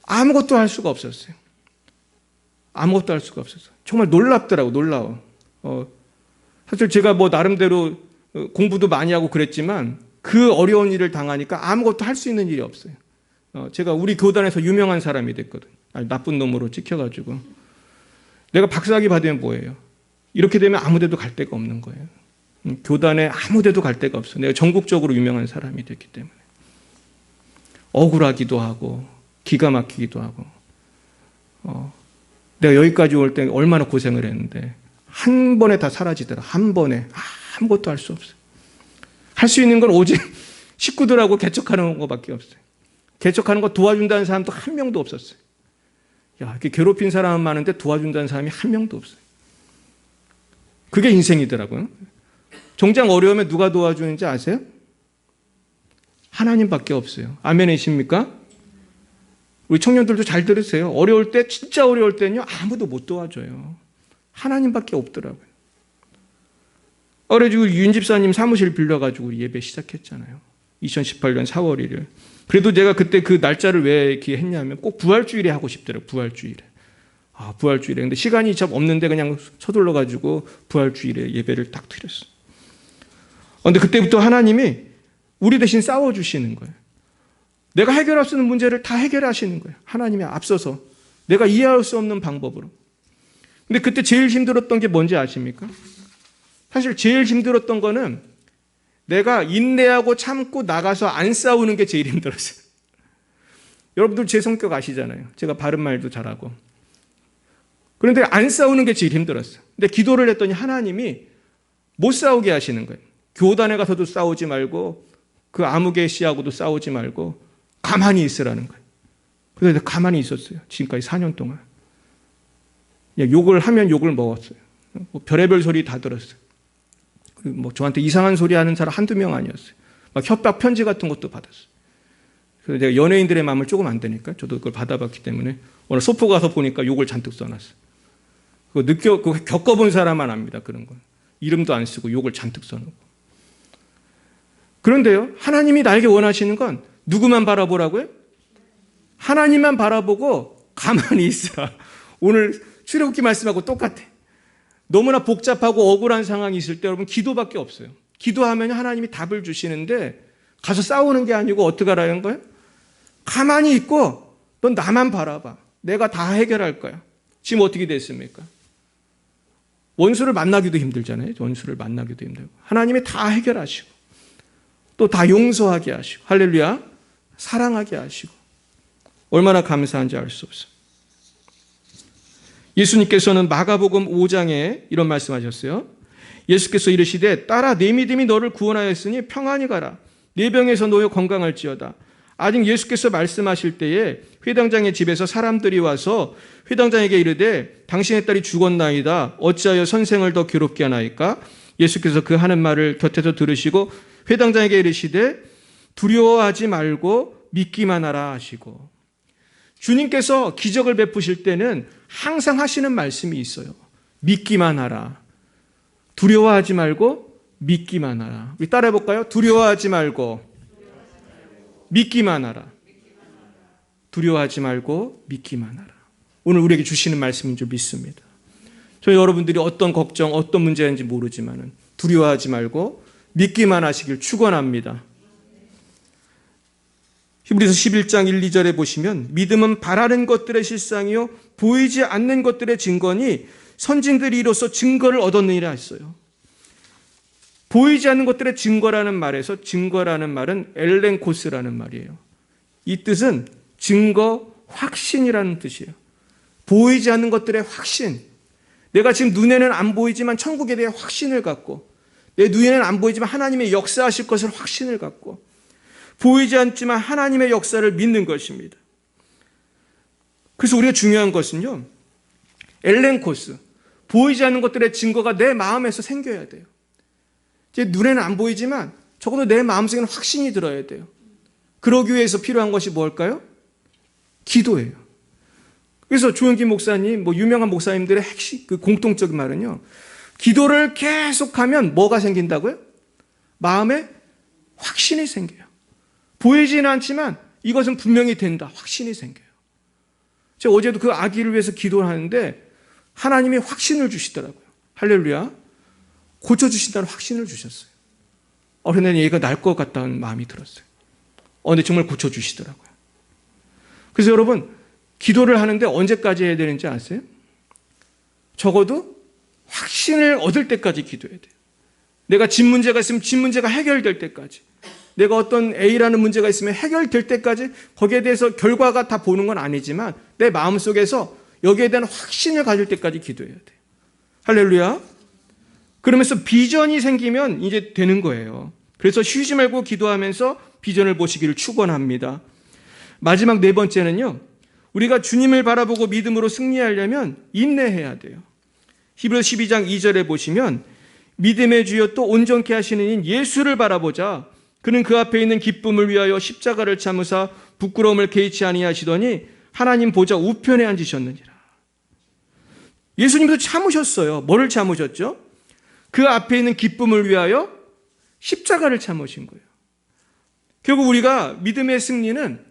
아무것도 할 수가 없었어요. 아무것도 할 수가 없었어요. 정말 놀랍더라고, 놀라워. 사실 제가 나름대로 공부도 많이 하고 그랬지만 그 어려운 일을 당하니까 아무것도 할 수 있는 일이 없어요. 제가 우리 교단에서 유명한 사람이 됐거든요. 나쁜 놈으로 찍혀가지고. 내가 박사학위 받으면 뭐예요? 이렇게 되면 아무 데도 갈 데가 없는 거예요. 교단에 아무 데도 갈 데가 없어요. 내가 전국적으로 유명한 사람이 됐기 때문에. 억울하기도 하고 기가 막히기도 하고 내가 여기까지 올 때 얼마나 고생을 했는데 한 번에 다 사라지더라. 한 번에 아무것도 할 수 없어요. 할 수 있는 건 오직 식구들하고 개척하는 것밖에 없어요. 개척하는 거 도와준다는 사람도 한 명도 없었어요. 이렇게 괴롭힌 사람은 많은데 도와준다는 사람이 한 명도 없어요. 그게 인생이더라고요. 정작 어려우면 누가 도와주는지 아세요? 하나님밖에 없어요. 아멘이십니까? 우리 청년들도 잘 들으세요. 어려울 때, 진짜 어려울 때는요, 아무도 못 도와줘요. 하나님밖에 없더라고요. 그래가지고 윤 집사님 사무실 빌려가지고 우리 예배 시작했잖아요. 2018년 4월 1일. 그래도 제가 그때 그 날짜를 왜 이렇게 했냐면 꼭 부활주일에 하고 싶더라고요. 부활주일에. 부활주일에. 근데 시간이 참 없는데 그냥 서둘러가지고 부활주일에 예배를 딱 드렸어요. 근데 그때부터 하나님이 우리 대신 싸워주시는 거예요. 내가 해결할 수 있는 문제를 다 해결하시는 거예요. 하나님이 앞서서. 내가 이해할 수 없는 방법으로. 근데 그때 제일 힘들었던 게 뭔지 아십니까? 사실 제일 힘들었던 거는 내가 인내하고 참고 나가서 안 싸우는 게 제일 힘들었어요. 여러분들 제 성격 아시잖아요. 제가 바른 말도 잘하고. 그런데 안 싸우는 게 제일 힘들었어요. 근데 기도를 했더니 하나님이 못 싸우게 하시는 거예요. 교단에 가서도 싸우지 말고 그 아무개 씨하고도 싸우지 말고 가만히 있으라는 거예요. 그래서 가만히 있었어요. 지금까지 4년 동안. 욕을 하면 욕을 먹었어요. 뭐 별의별 소리 다 들었어요. 뭐 저한테 이상한 소리 하는 사람 한두 명 아니었어요. 막 협박 편지 같은 것도 받았어요. 그래서 제가 연예인들의 마음을 조금 안 되니까 저도 그걸 받아봤기 때문에 오늘 소포 가서 보니까 욕을 잔뜩 써놨어요. 그거 겪어본 사람만 압니다. 그런 건. 이름도 안 쓰고 욕을 잔뜩 써놓고. 그런데요, 하나님이 나에게 원하시는 건 누구만 바라보라고요? 하나님만 바라보고 가만히 있으라. 오늘 출애굽기 말씀하고 똑같아. 너무나 복잡하고 억울한 상황이 있을 때 여러분 기도밖에 없어요. 기도하면 하나님이 답을 주시는데 가서 싸우는 게 아니고 어떻게 하라는 거예요? 가만히 있고 넌 나만 바라봐. 내가 다 해결할 거야. 지금 어떻게 됐습니까? 원수를 만나기도 힘들잖아요. 원수를 만나기도 힘들고. 하나님이 다 해결하시고 또 다 용서하게 하시고 할렐루야 사랑하게 하시고 얼마나 감사한지 알 수 없어요. 예수님께서는 마가복음 5장에 이런 말씀하셨어요. 예수께서 이르시되 딸아 내 믿음이 너를 구원하였으니 평안히 가라. 네 병에서 놓여 건강할지어다. 아직 예수께서 말씀하실 때에 회당장의 집에서 사람들이 와서 회당장에게 이르되 당신의 딸이 죽었나이다. 어찌하여 선생을 더 괴롭게 하나이까? 예수께서 그 하는 말을 곁에서 들으시고 회당장에게 이르시되 두려워하지 말고 믿기만 하라 하시고 주님께서 기적을 베푸실 때는 항상 하시는 말씀이 있어요. 믿기만 하라. 두려워하지 말고 믿기만 하라. 우리 따라해 볼까요? 두려워하지 말고 믿기만 하라. 두려워하지 말고 믿기만 하라. 오늘 우리에게 주시는 말씀인 줄 믿습니다. 저희 여러분들이 어떤 걱정, 어떤 문제인지 모르지만 두려워하지 말고 믿기만 하시길 축원합니다. 히브리서 11장 1, 2절에 보시면 믿음은 바라는 것들의 실상이요 보이지 않는 것들의 증거니 선진들이 이로써 증거를 얻었느니라 했어요. 보이지 않는 것들의 증거라는 말에서 증거라는 말은 엘렌코스라는 말이에요. 이 뜻은 증거, 확신이라는 뜻이에요. 보이지 않는 것들의 확신. 내가 지금 눈에는 안 보이지만 천국에 대해 확신을 갖고 내 눈에는 안 보이지만 하나님의 역사하실 것을 확신을 갖고 보이지 않지만 하나님의 역사를 믿는 것입니다. 그래서 우리가 중요한 것은요. 엘렌코스. 보이지 않는 것들의 증거가 내 마음에서 생겨야 돼요. 제 눈에는 안 보이지만 적어도 내 마음속에는 확신이 들어야 돼요. 그러기 위해서 필요한 것이 뭘까요? 기도예요. 그래서 조영기 목사님, 유명한 목사님들의 핵심, 그 공통적인 말은요. 기도를 계속하면 뭐가 생긴다고요? 마음에 확신이 생겨요. 보이지는 않지만 이것은 분명히 된다. 확신이 생겨요. 제가 어제도 그 아기를 위해서 기도를 하는데 하나님이 확신을 주시더라고요. 할렐루야. 고쳐주신다는 확신을 주셨어요. 그런데 얘가 날 것 같다는 마음이 들었어요. 근데 정말 고쳐주시더라고요. 그래서 여러분, 기도를 하는데 언제까지 해야 되는지 아세요? 적어도 확신을 얻을 때까지 기도해야 돼요. 내가 집 문제가 있으면 집 문제가 해결될 때까지. 내가 어떤 A라는 문제가 있으면 해결될 때까지 거기에 대해서 결과가 다 보는 건 아니지만 내 마음속에서 여기에 대한 확신을 가질 때까지 기도해야 돼요. 할렐루야. 그러면서 비전이 생기면 이제 되는 거예요. 그래서 쉬지 말고 기도하면서 비전을 보시기를 축원합니다. 마지막 네 번째는요. 우리가 주님을 바라보고 믿음으로 승리하려면 인내해야 돼요. 히브리서 12장 2절에 보시면 믿음의 주여 또 온전케 하시는 인 예수를 바라보자. 그는 그 앞에 있는 기쁨을 위하여 십자가를 참으사 부끄러움을 개의치 아니하시더니 하나님 보좌 우편에 앉으셨느니라. 예수님도 참으셨어요. 뭐를 참으셨죠? 그 앞에 있는 기쁨을 위하여 십자가를 참으신 거예요. 결국 우리가 믿음의 승리는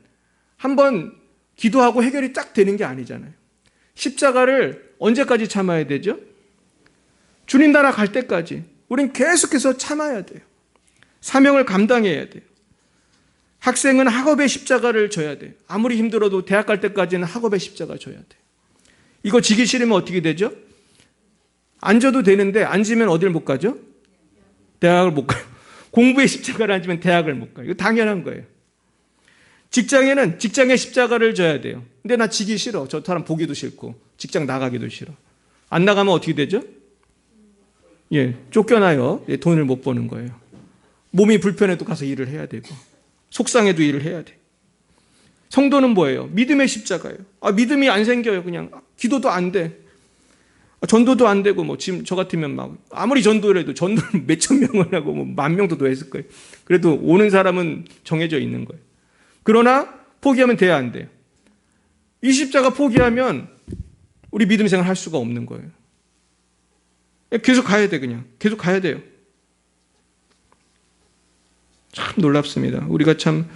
한번 기도하고 해결이 딱 되는 게 아니잖아요. 십자가를 언제까지 참아야 되죠? 주님 나라 갈 때까지 우린 계속해서 참아야 돼요. 사명을 감당해야 돼요. 학생은 학업의 십자가를 져야 돼요. 아무리 힘들어도 대학 갈 때까지는 학업의 십자가 져야 돼요. 이거 지기 싫으면 어떻게 되죠? 앉아도 되는데 앉으면 어딜 못 가죠? 대학을 못 가요. 공부의 십자가를 앉으면 대학을 못 가요. 이거 당연한 거예요. 직장에는 직장의 십자가를 져야 돼요. 근데 나 지기 싫어. 저 사람 보기도 싫고 직장 나가기도 싫어. 안 나가면 어떻게 되죠? 예, 쫓겨나요. 예, 돈을 못 버는 거예요. 몸이 불편해도 가서 일을 해야 되고 속상해도 일을 해야 돼. 성도는 뭐예요? 믿음의 십자가예요. 믿음이 안 생겨요. 그냥 기도도 안 돼. 전도도 안 되고 뭐 지금 저 같으면 막 아무리 전도를 해도 전도를 몇천 명을 하고 뭐 10,000명도 더 했을 거예요. 그래도 오는 사람은 정해져 있는 거예요. 그러나 포기하면 돼야 안 돼요. 이 십자가 포기하면 우리 믿음 생활 할 수가 없는 거예요. 계속 가야 돼. 그냥 계속 가야 돼요. 참 놀랍습니다. 우리가 참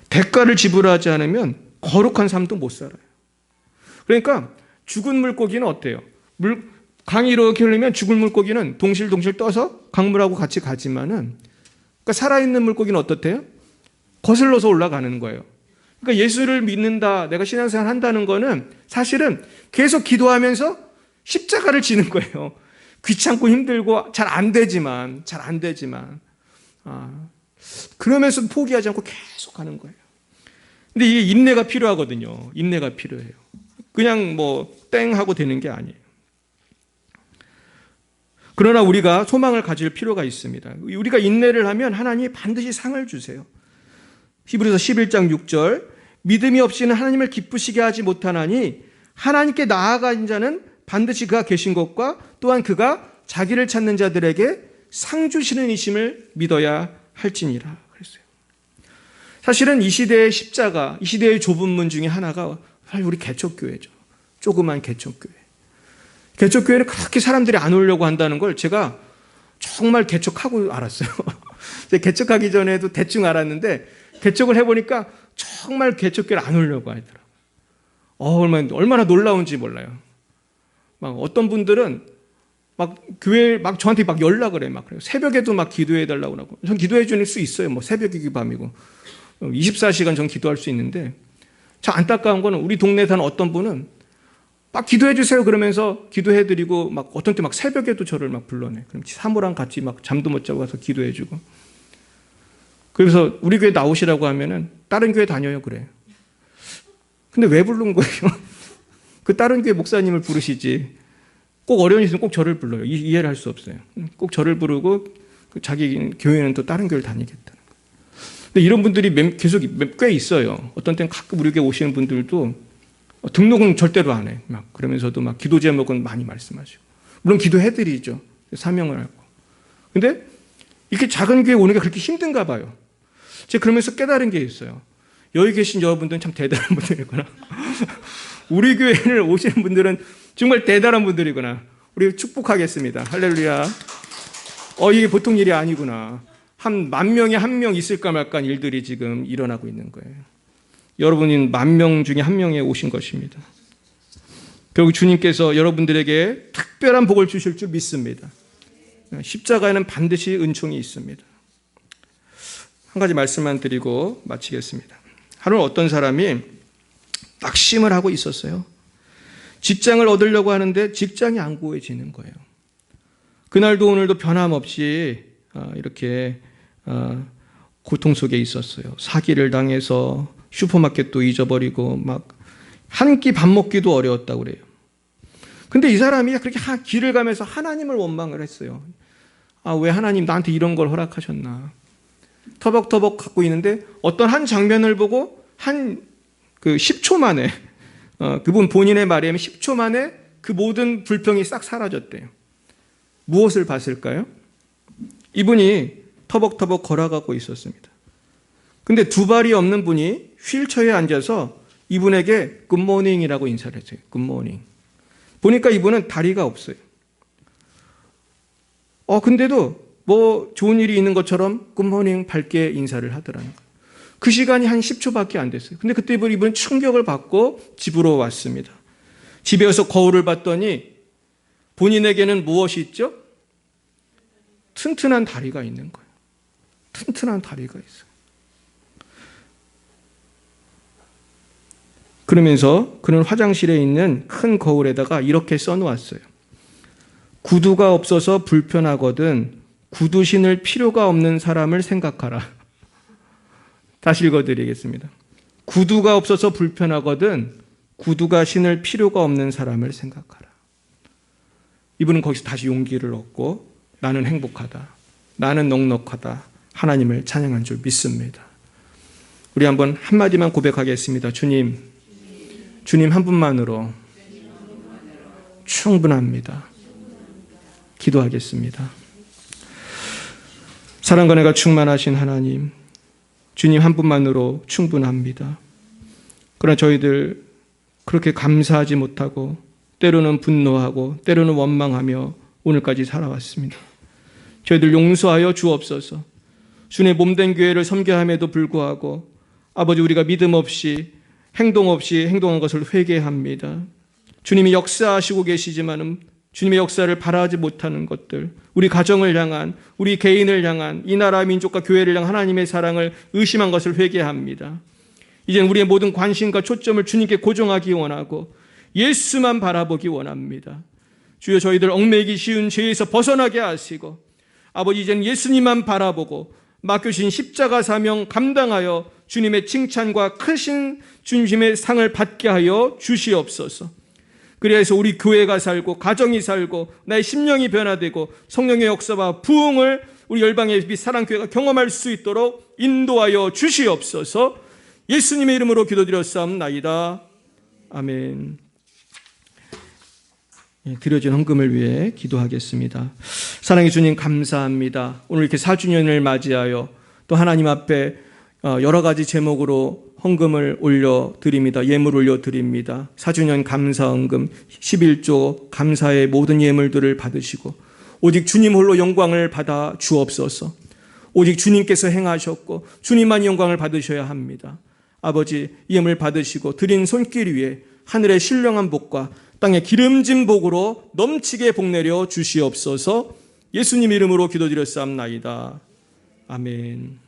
대가를 지불하지 않으면 거룩한 삶도 못 살아요. 그러니까 죽은 물고기는 어때요? 강이 이렇게 흐르면 죽은 물고기는 동실동실 떠서 강물하고 같이 가지만은, 그러니까 살아있는 물고기는 어떻대요? 거슬러서 올라가는 거예요. 그러니까 예수를 믿는다, 내가 신앙생활 한다는 거는 사실은 계속 기도하면서 십자가를 지는 거예요. 귀찮고 힘들고 잘 안 되지만 그러면서 포기하지 않고 계속 가는 거예요. 근데 이게 인내가 필요하거든요. 인내가 필요해요. 그냥 뭐 땡 하고 되는 게 아니에요. 그러나 우리가 소망을 가질 필요가 있습니다. 우리가 인내를 하면 하나님이 반드시 상을 주세요. 히브리서 11장 6절, 믿음이 없이는 하나님을 기쁘시게 하지 못하나니 하나님께 나아간 자는 반드시 그가 계신 것과 또한 그가 자기를 찾는 자들에게 상 주시는 이심을 믿어야 할지니라 그랬어요. 사실은 이 시대의 십자가, 이 시대의 좁은 문 중에 하나가 우리 개척교회죠. 조그만 개척교회. 개척교회를 그렇게 사람들이 안 오려고 한다는 걸 제가 정말 개척하고 알았어요. 개척하기 전에도 대충 알았는데 개척을 해보니까 정말 개척교회를 안 오려고 하더라고요. 얼마나 놀라운지 몰라요. 막 어떤 분들은 막 교회 막 저한테 막 연락을 해. 막 그래요. 새벽에도 막 기도해 달라고 하고. 전 기도해 줄 수 있어요. 뭐 새벽이기 밤이고. 24시간 전 기도할 수 있는데, 참 안타까운 거는 우리 동네에 사는 어떤 분은 막 기도해 주세요 그러면서 기도해 드리고 막 어떤 때 막 새벽에도 저를 막 불러내. 그럼 사모랑 같이 막 잠도 못 자고 가서 기도해 주고. 그래서 우리 교회 나오시라고 하면은 다른 교회 다녀요 그래. 근데 왜 부른 거예요? 그 다른 교회 목사님을 부르시지. 꼭 어려운 일 있으면 꼭 저를 불러요. 이해를 할 수 없어요. 꼭 저를 부르고 자기 교회는 또 다른 교회를 다니겠다는 거예요. 근데 이런 분들이 계속 꽤 있어요. 어떤 때는 가끔 우리 교회 오시는 분들도 등록은 절대로 안 해. 막 그러면서도 막 기도 제목은 많이 말씀하시고. 물론 기도해드리죠. 사명을 알고. 근데 이렇게 작은 교회 오는 게 그렇게 힘든가 봐요. 제가 그러면서 깨달은 게 있어요. 여기 계신 여러분들은 참 대단한 분들이구나. 우리 교회를 오시는 분들은 정말 대단한 분들이구나. 우리 축복하겠습니다. 할렐루야. 이게 보통 일이 아니구나. 한 10,000명에 1명 있을까 말까 일들이 지금 일어나고 있는 거예요. 여러분은 10,000명 중에 1명에 오신 것입니다. 결국 주님께서 여러분들에게 특별한 복을 주실 줄 믿습니다. 십자가에는 반드시 은총이 있습니다. 한 가지 말씀만 드리고 마치겠습니다. 하루는 어떤 사람이 낙심을 하고 있었어요. 직장을 얻으려고 하는데 직장이 안 구해지는 거예요. 그날도 오늘도 변함없이 이렇게 고통 속에 있었어요. 사기를 당해서 슈퍼마켓도 잊어버리고 막 한 끼 밥 먹기도 어려웠다고 그래요. 근데 이 사람이 그렇게 길을 가면서 하나님을 원망을 했어요. 왜 하나님 나한테 이런 걸 허락하셨나. 터벅터벅 갖고 있는데 어떤 한 장면을 보고 그 10초 만에 그분 본인의 말에 하면 10초 만에 그 모든 불평이 싹 사라졌대요. 무엇을 봤을까요? 이분이 터벅터벅 걸어가고 있었습니다. 근데 두 발이 없는 분이 휠체어에 앉아서 이분에게 굿모닝이라고 인사를 했어요. 굿모닝. 보니까 이분은 다리가 없어요. 근데도 뭐 좋은 일이 있는 것처럼 굿모닝 밝게 인사를 하더라는 거예요. 그 시간이 한 10초밖에 안 됐어요. 근데 그때 이분은 충격을 받고 집으로 왔습니다. 집에 와서 거울을 봤더니 본인에게는 무엇이 있죠? 튼튼한 다리가 있는 거예요. 튼튼한 다리가 있어요. 그러면서 그는 화장실에 있는 큰 거울에다가 이렇게 써놓았어요. 구두가 없어서 불편하거든 구두 신을 필요가 없는 사람을 생각하라. 다시 읽어드리겠습니다. 구두가 없어서 불편하거든 구두가 신을 필요가 없는 사람을 생각하라. 이분은 거기서 다시 용기를 얻고 나는 행복하다, 나는 넉넉하다, 하나님을 찬양한 줄 믿습니다. 우리 한번 한마디만 고백하겠습니다. 주님 한 분만으로 충분합니다. 기도하겠습니다. 사랑과 은혜가 충만하신 하나님, 주님 한 분만으로 충분합니다. 그러나 저희들 그렇게 감사하지 못하고 때로는 분노하고 때로는 원망하며 오늘까지 살아왔습니다. 저희들 용서하여 주옵소서. 주님의 몸된 교회를 섬겨함에도 불구하고 아버지 우리가 믿음 없이 행동 없이 행동한 것을 회개합니다. 주님이 역사하시고 계시지만은 주님의 역사를 바라지 못하는 것들, 우리 가정을 향한, 우리 개인을 향한, 이 나라 민족과 교회를 향한 하나님의 사랑을 의심한 것을 회개합니다. 이제는 우리의 모든 관심과 초점을 주님께 고정하기 원하고 예수만 바라보기 원합니다. 주여 저희들 얽매이기 쉬운 죄에서 벗어나게 하시고 아버지 이제는 예수님만 바라보고 맡겨주신 십자가 사명 감당하여 주님의 칭찬과 크신 주님의 상을 받게 하여 주시옵소서. 그래서 우리 교회가 살고 가정이 살고 나의 심령이 변화되고 성령의 역사와 부흥을 우리 열방의 빛 사랑교회가 경험할 수 있도록 인도하여 주시옵소서. 예수님의 이름으로 기도드렸사옵나이다. 아멘. 드려진 헌금을 위해 기도하겠습니다. 사랑의 주님 감사합니다. 오늘 이렇게 4주년을 맞이하여 또 하나님 앞에 여러 가지 제목으로 헌금을 올려드립니다. 예물 올려드립니다. 4주년 감사 헌금 11조 감사의 모든 예물들을 받으시고 오직 주님 홀로 영광을 받아 주옵소서. 오직 주님께서 행하셨고 주님만 영광을 받으셔야 합니다. 아버지 이 예물 받으시고 드린 손길 위에 하늘의 신령한 복과 땅의 기름진 복으로 넘치게 복내려 주시옵소서. 예수님 이름으로 기도드렸사옵나이다. 아멘.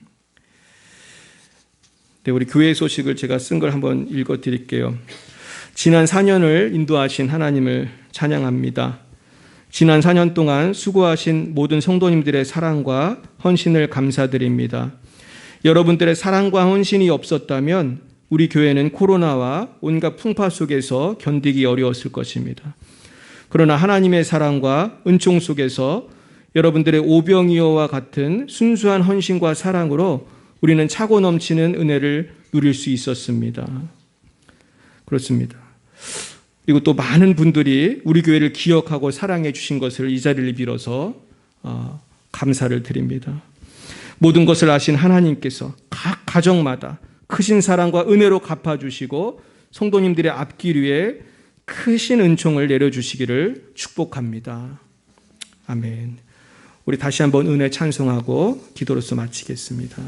네, 우리 교회 소식을 제가 쓴 걸 한번 읽어드릴게요. 지난 4년을 인도하신 하나님을 찬양합니다. 지난 4년 동안 수고하신 모든 성도님들의 사랑과 헌신을 감사드립니다. 여러분들의 사랑과 헌신이 없었다면 우리 교회는 코로나와 온갖 풍파 속에서 견디기 어려웠을 것입니다. 그러나 하나님의 사랑과 은총 속에서 여러분들의 오병이어와 같은 순수한 헌신과 사랑으로 우리는 차고 넘치는 은혜를 누릴 수 있었습니다. 그렇습니다. 그리고 또 많은 분들이 우리 교회를 기억하고 사랑해 주신 것을 이 자리를 빌어서 감사를 드립니다. 모든 것을 아신 하나님께서 각 가정마다 크신 사랑과 은혜로 갚아주시고 성도님들의 앞길 위에 크신 은총을 내려주시기를 축복합니다. 아멘. 우리 다시 한번 은혜 찬송하고 기도로서 마치겠습니다.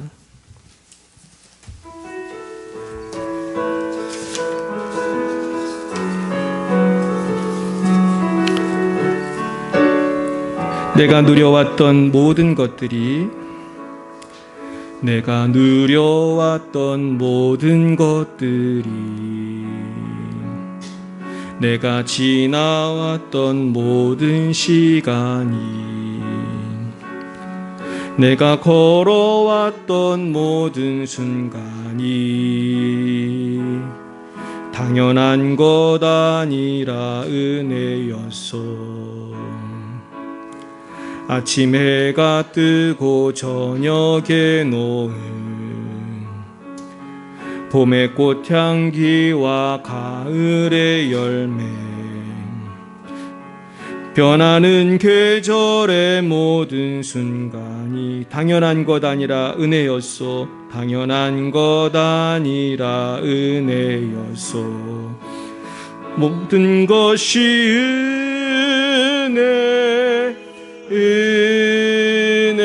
내가 누려왔던 모든 것들이 내가 누려왔던 모든 것들이 내가 지나왔던 모든 시간이 내가 걸어왔던 모든 순간이 당연한 것 아니라 은혜였소. 아침 해가 뜨고 저녁에 노을 봄의 꽃향기와 가을의 열매 변하는 계절의 모든 순간이 당연한 것 아니라 은혜였소. 당연한 것 아니라 은혜였소. 모든 것이 은혜 은혜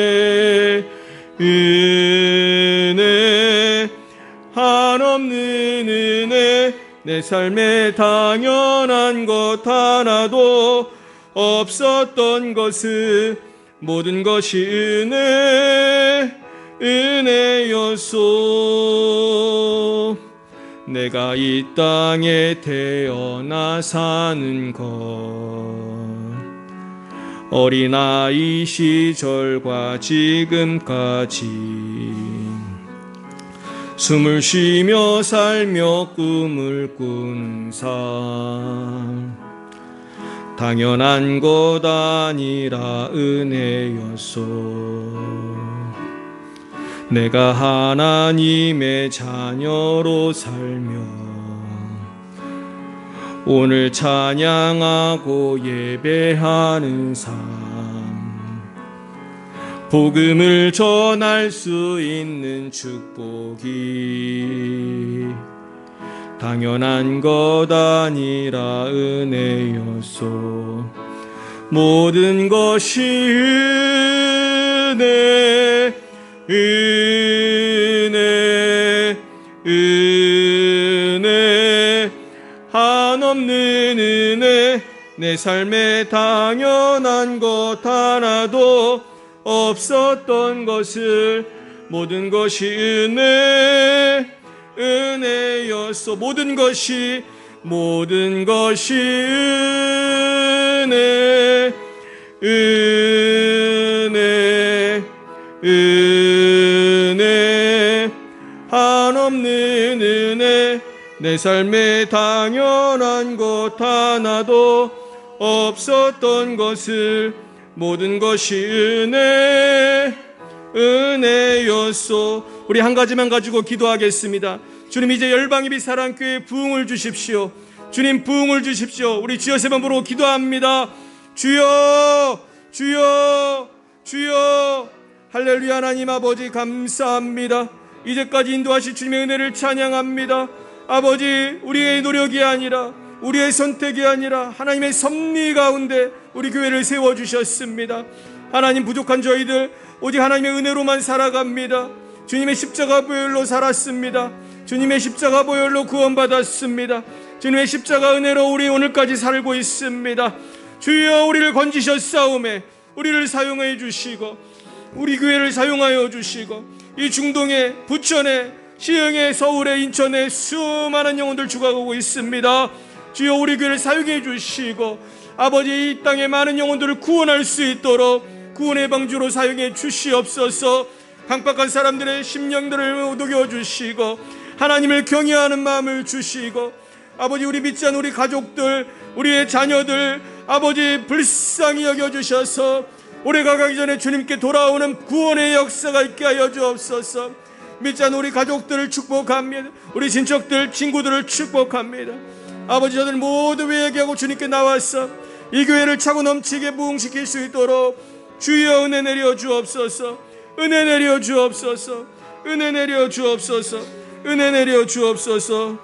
은혜 한없는 은혜 내 삶에 당연한 것 하나도 없었던 것은 모든 것이 은혜 은혜였소. 내가 이 땅에 태어나 사는 것 어린아이 시절과 지금까지 숨을 쉬며 살며 꿈을 꾸는 삶, 당연한 것 아니라 은혜였소. 내가 하나님의 자녀로 살며 오늘 찬양하고 예배하는 삶, 복음을 전할 수 있는 축복이 당연한 것 아니라 은혜였소. 모든 것이 은혜, 은혜, 은혜, 한없는 은혜. 내 삶에 당연한 것 하나도 없었던 것을 모든 것이 은혜, 은혜였소. 모든 것이 은혜, 은혜, 은혜, 한없는 은혜. 내 삶에 당연한 것 하나도 없었던 것을 모든 것이 은혜, 은혜였소. 우리 한 가지만 가지고 기도하겠습니다. 주님, 이제 열방예비 사랑교회 부흥을 주십시오. 주님, 부흥을 주십시오. 우리 주여 세 번 부르고 기도합니다. 주여, 주여, 주여. 할렐루야. 하나님 아버지 감사합니다. 이제까지 인도하실 주님의 은혜를 찬양합니다. 아버지, 우리의 노력이 아니라, 우리의 선택이 아니라 하나님의 섭리 가운데 우리 교회를 세워주셨습니다. 하나님, 부족한 저희들 오직 하나님의 은혜로만 살아갑니다. 주님의 십자가 보혈로 살았습니다. 주님의 십자가 보혈로 구원받았습니다. 주님의 십자가 은혜로 우리 오늘까지 살고 있습니다. 주여, 우리를 건지셨사오매 우리를 사용해 주시고 우리 교회를 사용하여 주시고 이 중동에, 부천에, 시흥에, 서울에, 인천에 수많은 영혼들 죽어가고 있습니다. 주여, 우리 교회를 사용해 주시고 아버지, 이 땅에 많은 영혼들을 구원할 수 있도록 구원의 방주로 사용해 주시옵소서. 강박한 사람들의 심령들을 녹여 주시고 하나님을 경외하는 마음을 주시고 아버지, 우리 믿지 않는 우리 가족들, 우리의 자녀들 아버지 불쌍히 여겨주셔서 올해가 가기 전에 주님께 돌아오는 구원의 역사가 있게 하여 주옵소서. 믿지 않는 우리 가족들을 축복합니다. 우리 친척들, 친구들을 축복합니다. 아버지, 저들 모두 회개하고 주님께 나와서 이 교회를 차고 넘치게 부흥시킬 수 있도록 주여 은혜 내려 주옵소서. 은혜 내려 주옵소서. 은혜 내려 주옵소서. 은혜 내려 주옵소서.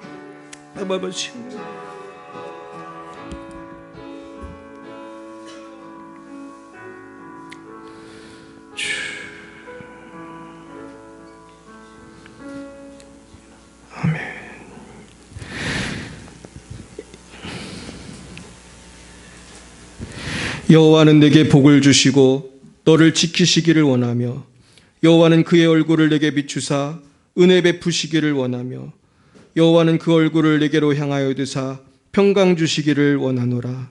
아버지, 아멘. 여호와는 내게 복을 주시고 너를 지키시기를 원하며 여호와는 그의 얼굴을 내게 비추사 은혜 베푸시기를 원하며 여호와는 그 얼굴을 내게로 향하여 드사 평강 주시기를 원하노라.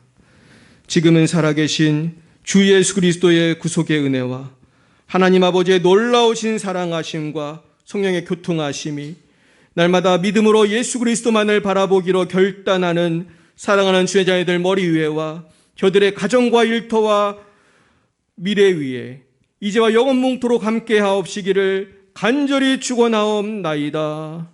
지금은 살아계신 주 예수 그리스도의 구속의 은혜와 하나님 아버지의 놀라우신 사랑하심과 성령의 교통하심이 날마다 믿음으로 예수 그리스도만을 바라보기로 결단하는 사랑하는 주의 자녀들 머리 위에와 저들의 가정과 일터와 미래 위에 이제와 영원 뭉토록 함께 하옵시기를 간절히 축원하옵나이다.